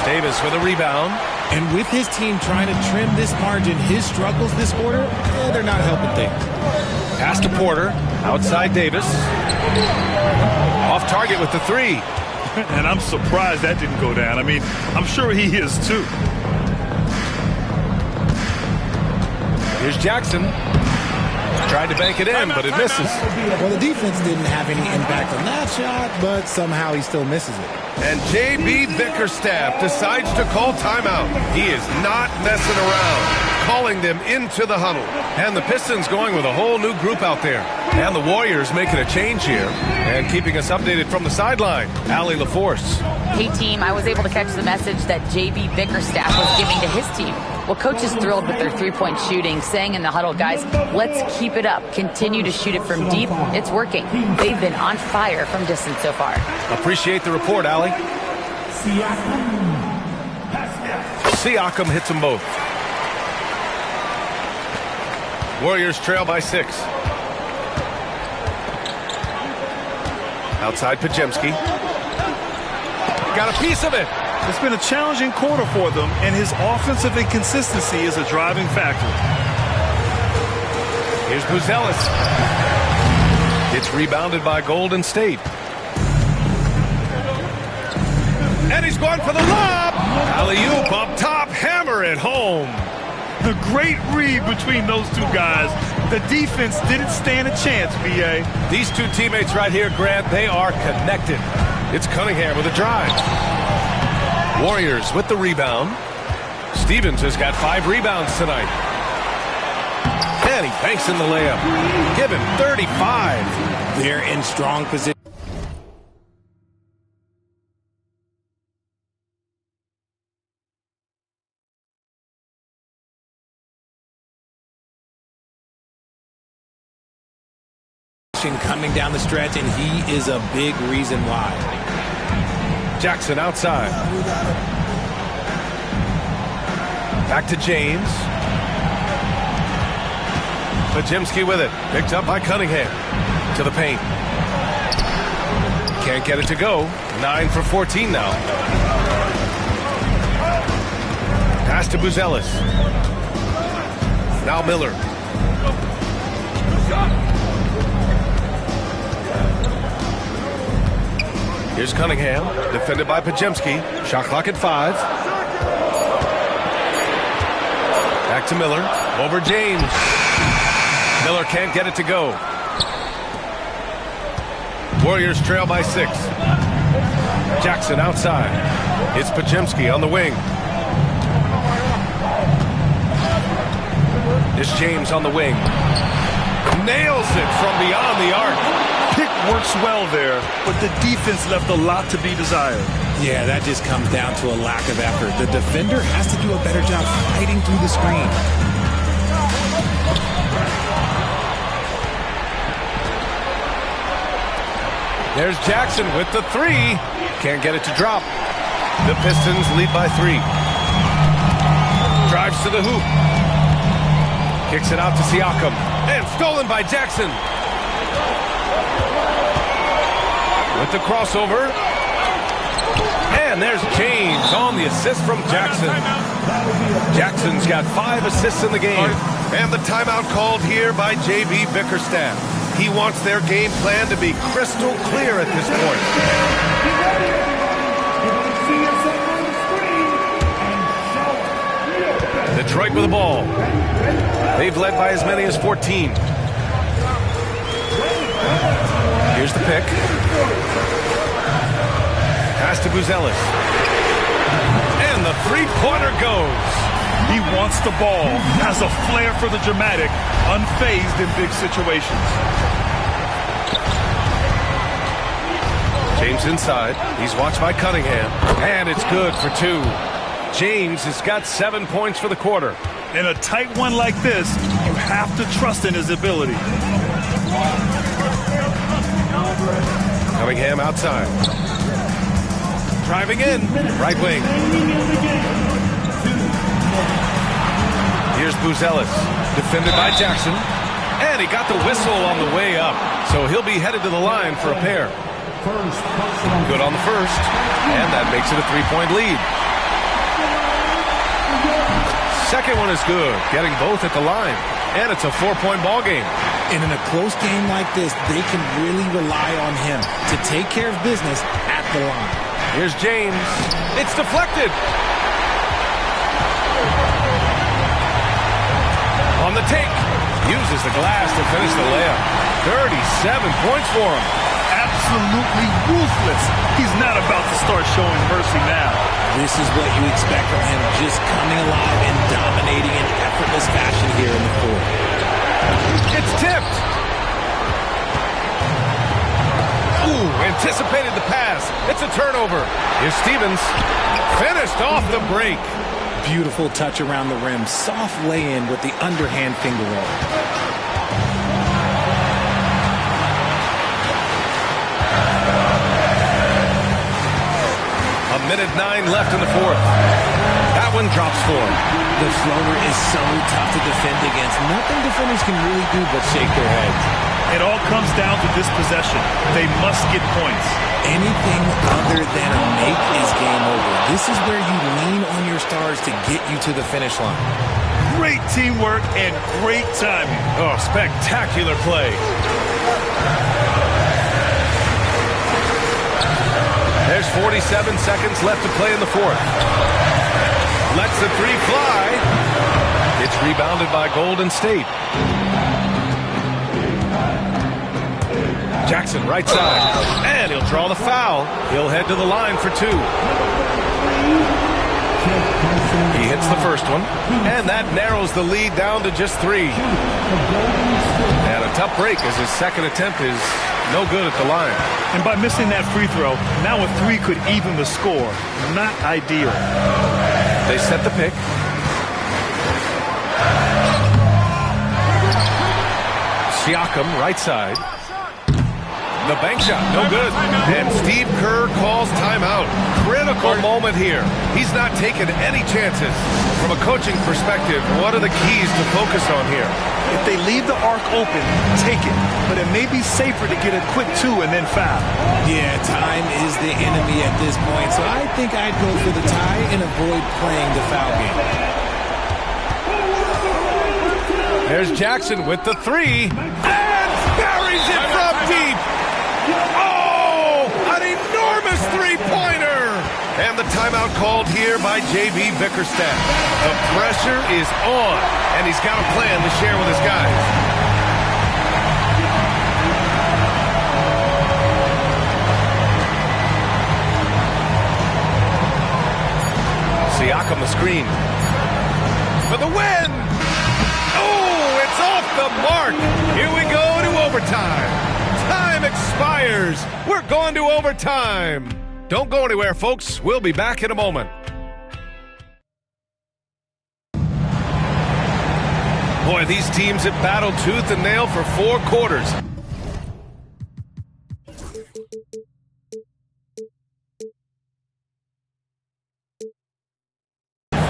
Davis with a rebound. And with his team trying to trim this margin, his struggles this quarter, they're not helping things. Pass to Porter. Outside Davis. Off target with the 3. And I'm surprised that didn't go down. I mean, I'm sure he is too. Here's Jackson. Tried to bank it in, but it misses. Well, the defense didn't have any impact on that shot, but somehow he still misses it. And J.B. Bickerstaff decides to call timeout. He is not messing around, calling them into the huddle. And the Pistons going with a whole new group out there. And the Warriors making a change here and keeping us updated from the sideline. Allie LaForce. Hey, team, I was able to catch the message that J.B. Bickerstaff was giving to his team. Well, coach is thrilled with their 3-point shooting, saying in the huddle, guys, let's keep it up. Continue to shoot it from deep. It's working. They've been on fire from distance so far. Appreciate the report, Allie. Siakam hits them both. Warriors trail by 6. Outside Pajemski. Got a piece of it. It's been a challenging quarter for them, and his offensive inconsistency is a driving factor. Here's Buzelis. It's rebounded by Golden State. And he's going for the lob. Alley-oop up top, hammer it home. The great read between those two guys. The defense didn't stand a chance, B.A. These two teammates right here, Grant, they are connected. It's Cunningham with a drive. Warriors with the rebound. Stevens has got 5 rebounds tonight. And he banks in the layup. Give him 35. They're in strong position. Coming down the stretch, and he is a big reason why. Jackson outside. Back to James. Pajemski with it. Picked up by Cunningham. To the paint. Can't get it to go. 9 for 14 now. Pass to Buzelis. Now Miller. Here's Cunningham, defended by Pajemski. Shot clock at 5. Back to Miller, over James. Miller can't get it to go. Warriors trail by 6. Jackson outside. It's Pajemski on the wing. It's James on the wing. Nails it from beyond the arc. Pick works well there, but the defense left a lot to be desired. Yeah, that just comes down to a lack of effort. The defender has to do a better job fighting through the screen. There's Jackson with the 3. Can't get it to drop. The Pistons lead by 3. Drives to the hoop. Kicks it out to Siakam. And stolen by Jackson. With the crossover. And there's James on the assist from Jackson. Jackson's got 5 assists in the game. And the timeout called here by J.B. Bickerstaff. He wants their game plan to be crystal clear at this point. Detroit with the ball. They've led by as many as 14. Here's the pick. Pass to Buzelis. And the 3-pointer goes. He wants the ball, has a flair for the dramatic, unfazed in big situations. James inside. He's watched by Cunningham. And it's good for 2. James has got 7 points for the quarter. In a tight one like this, you have to trust in his ability. Cunningham outside. Driving in. Right wing. Here's Buzelis. Defended by Jackson. And he got the whistle on the way up. So he'll be headed to the line for a pair. Good on the first. And that makes it a 3-point lead. Second one is good. Getting both at the line. And it's a 4-point ball game. And in a close game like this, they can really rely on him to take care of business at the line. Here's James. It's deflected. On the take. Uses the glass to finish the layup. 37 points for him. Absolutely ruthless. He's not about to start showing mercy now. This is what you expect from him, just coming alive and dominating in effortless fashion here in the fourth. It's tipped. Ooh, anticipated the pass. It's a turnover. Here's Stevens. Finished off the break. Beautiful touch around the rim. Soft lay-in with the underhand finger roll. A minute 9 left in the fourth. That one drops for him. The floater is so tough to defend against. Nothing defenders can really do but shake their heads. It all comes down to this possession. They must get points. Anything other than a make is game over. This is where you lean on your stars to get you to the finish line. Great teamwork and great timing. Oh, spectacular play. There's 47 seconds left to play in the fourth. Lets the three fly. It's rebounded by Golden State. Jackson, right side. And he'll draw the foul. He'll head to the line for two. He hits the first one. And that narrows the lead down to just three. And a tough break as his second attempt is no good at the line. And by missing that free throw, now a three could even the score. Not ideal. They set the pick. Siakam, right side. The bank shot, no good. And Steve Kerr calls timeout. Critical moment here. He's not taking any chances. From a coaching perspective, what are the keys to focus on here? If they leave the arc open, take it. But it may be safer to get a quick two and then foul. Yeah, time is the enemy at this point, so I think I'd go for the tie and avoid playing the foul game. There's Jackson with the three. And buries it from deep. Oh, an enormous three-pointer. And the timeout called here by J.B. Bickerstaff. The pressure is on, and he's got a plan to share with his guys. Siakam the screen. For the win! Oh, it's off the mark. Here we go to overtime. Time expires. We're going to overtime. Don't go anywhere, folks. We'll be back in a moment. Boy, these teams have battled tooth and nail for 4 quarters.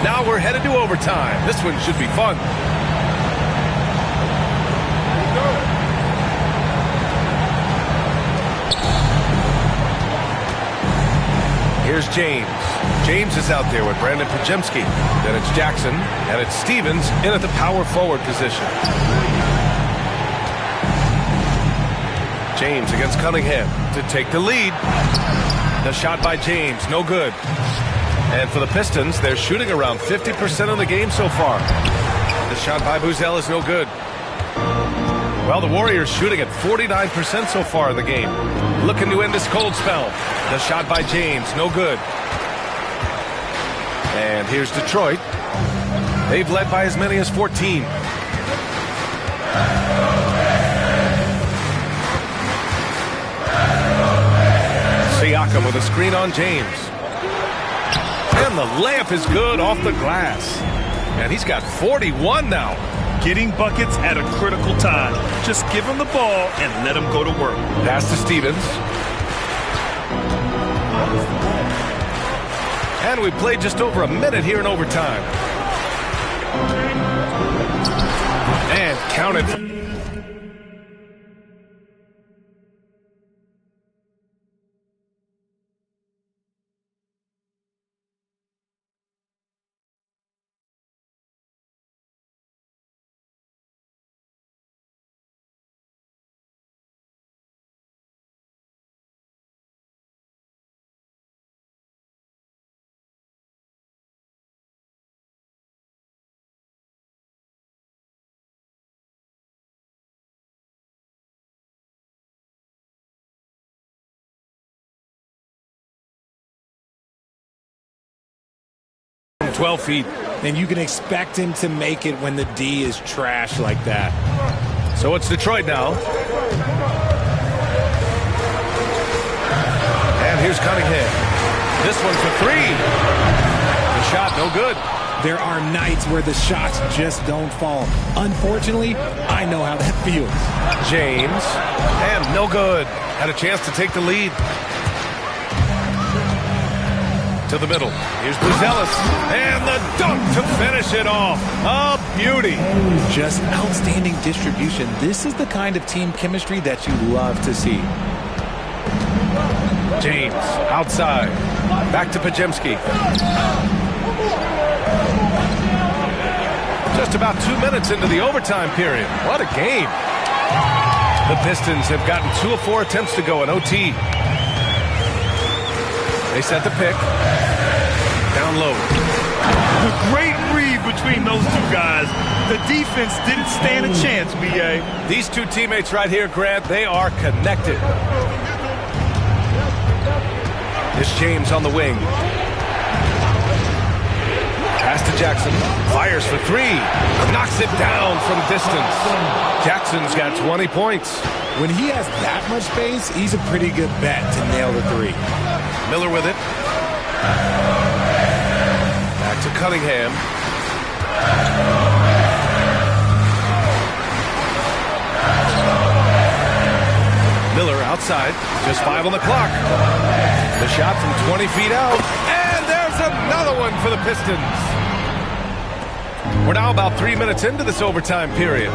Now we're headed to overtime. This one should be fun. Here's James. James is out there with Brandon Pajemski. Then it's Jackson, and it's Stevens in at the power forward position. James against Cunningham to take the lead. The shot by James, no good. And for the Pistons, they're shooting around 50% of the game so far. The shot by Buzel is no good. Well, the Warriors shooting at 49% so far in the game. Looking to end this cold spell. The shot by James, no good. And here's Detroit. They've led by as many as 14. Siakam with a screen on James. And the layup is good off the glass. And he's got 41 now. Getting buckets at a critical time. Just give him the ball and let him go to work. Pass to Stevens. And we played just over a minute here in overtime. And counted. From 12 feet. And you can expect him to make it when the D is trash like that. So it's Detroit now. And here's Cunningham. This one for three. The shot, no good. There are nights where the shots just don't fall. Unfortunately, I know how that feels. James. And no good. Had a chance to take the lead. To the middle. Here's Buzelis. And the dunk to finish it off. A beauty. Just outstanding distribution. This is the kind of team chemistry that you love to see. James outside. Back to Pajemski. Just about 2 minutes into the overtime period. What a game. The Pistons have gotten 2 of 4 attempts to go in OT. They set the pick. Down low. The great read between those two guys. The defense didn't stand a chance, B.A. These two teammates right here, Grant, they are connected. This James on the wing. Pass to Jackson. Fires for 3. Knocks it down from distance. Jackson's got 20 points. When he has that much space, he's a pretty good bet to nail the 3. Miller with it. Back to Cunningham. Miller outside. Just 5 on the clock. The shot from 20 feet out. And there's another one for the Pistons. We're now about 3 minutes into this overtime period.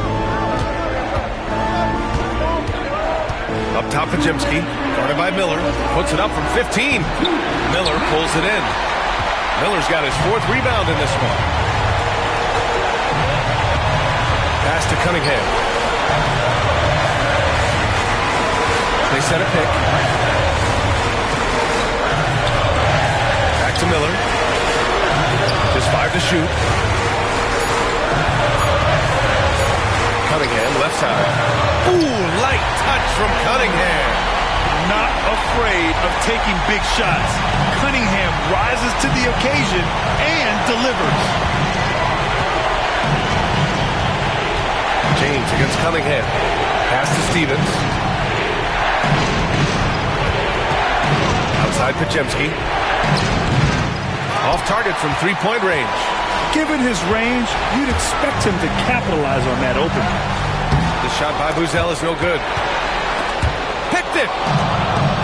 Up top, Pajemski, guarded by Miller, puts it up from 15. Miller pulls it in. Miller's got his 4th rebound in this one. Pass to Cunningham. They set a pick. Back to Miller. Just 5 to shoot. Cunningham, left side. Ooh, light touch from Cunningham. Not afraid of taking big shots. Cunningham rises to the occasion and delivers. James against Cunningham. Pass to Stevens. Outside Pajemski. Off target from 3-point range. Given his range, you'd expect him to capitalize on that opening. The shot by Buzel is no good. Picked it!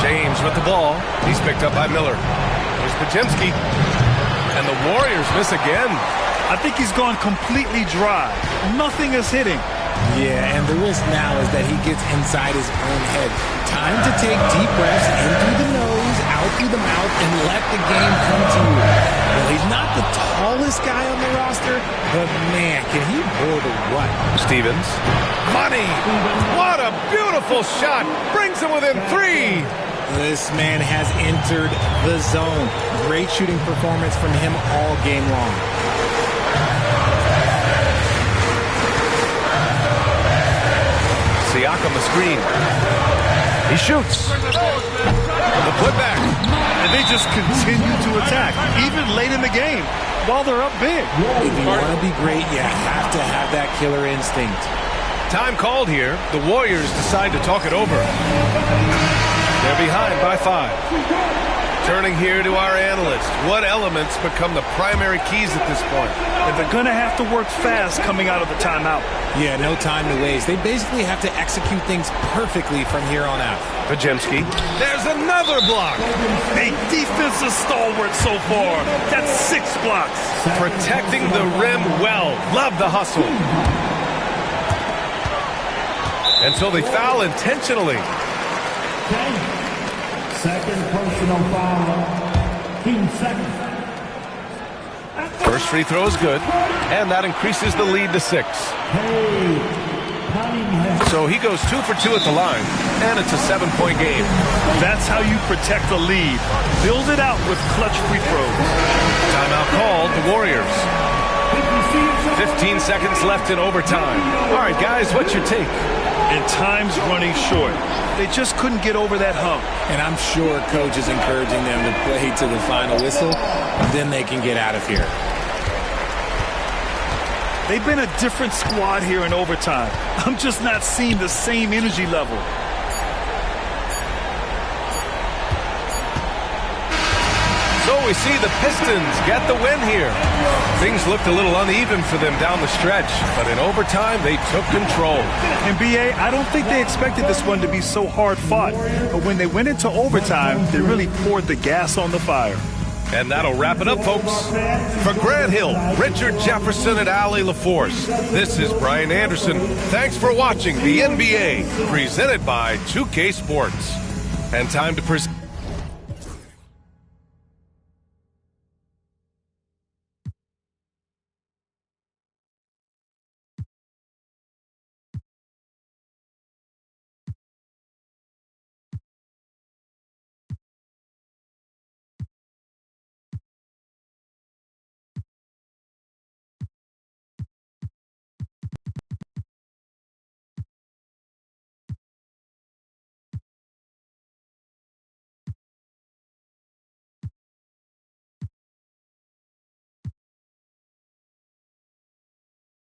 James with the ball. He's picked up by Miller. Here's Pajemski. And the Warriors miss again. I think he's gone completely dry. Nothing is hitting. Yeah, and the risk now is that he gets inside his own head. Time to take deep breaths in through the nose, out through the mouth, and let the game come to you. Well, he's not the tallest guy on the roster, but man, can he hold a what? Stevens. Money! What a beautiful shot! Brings him within 3! This man has entered the zone. Great shooting performance from him all game long. Siakam the screen. He shoots. The putback. And they just continue to attack, even late in the game, while they're up big. If you want to be great, you have to have that killer instinct. Time called here. The Warriors decide to talk it over. They're behind by 5. Turning here to our analyst. What elements become the primary keys at this point? And they're going to have to work fast coming out of the timeout. Yeah, no time to waste. They basically have to execute things perfectly from here on out. Pajemski. There's another block. A defensive stalwart so far. That's 6 blocks. Protecting the rim well. Love the hustle. And so they foul intentionally. Second personal foul. Team second. First free throw is good, and that increases the lead to 6. So he goes 2 for 2 at the line, and it's a 7-point game. That's how you protect the lead. Build it out with clutch free throws. Timeout called, the Warriors. 15 seconds left in overtime. All right, guys, what's your take? And time's running short. They just couldn't get over that hump. And I'm sure coach is encouraging them to play to the final whistle. Then they can get out of here. They've been a different squad here in overtime. I'm just not seeing the same energy level. So we see the Pistons get the win here. Things looked a little uneven for them down the stretch, but in overtime, they took control. And B.A., I don't think they expected this one to be so hard-fought. But when they went into overtime, they really poured the gas on the fire. And that'll wrap it up, folks. For Grant Hill, Richard Jefferson, and Allie LaForce, this is Brian Anderson. Thanks for watching the NBA, presented by 2K Sports. And time to present.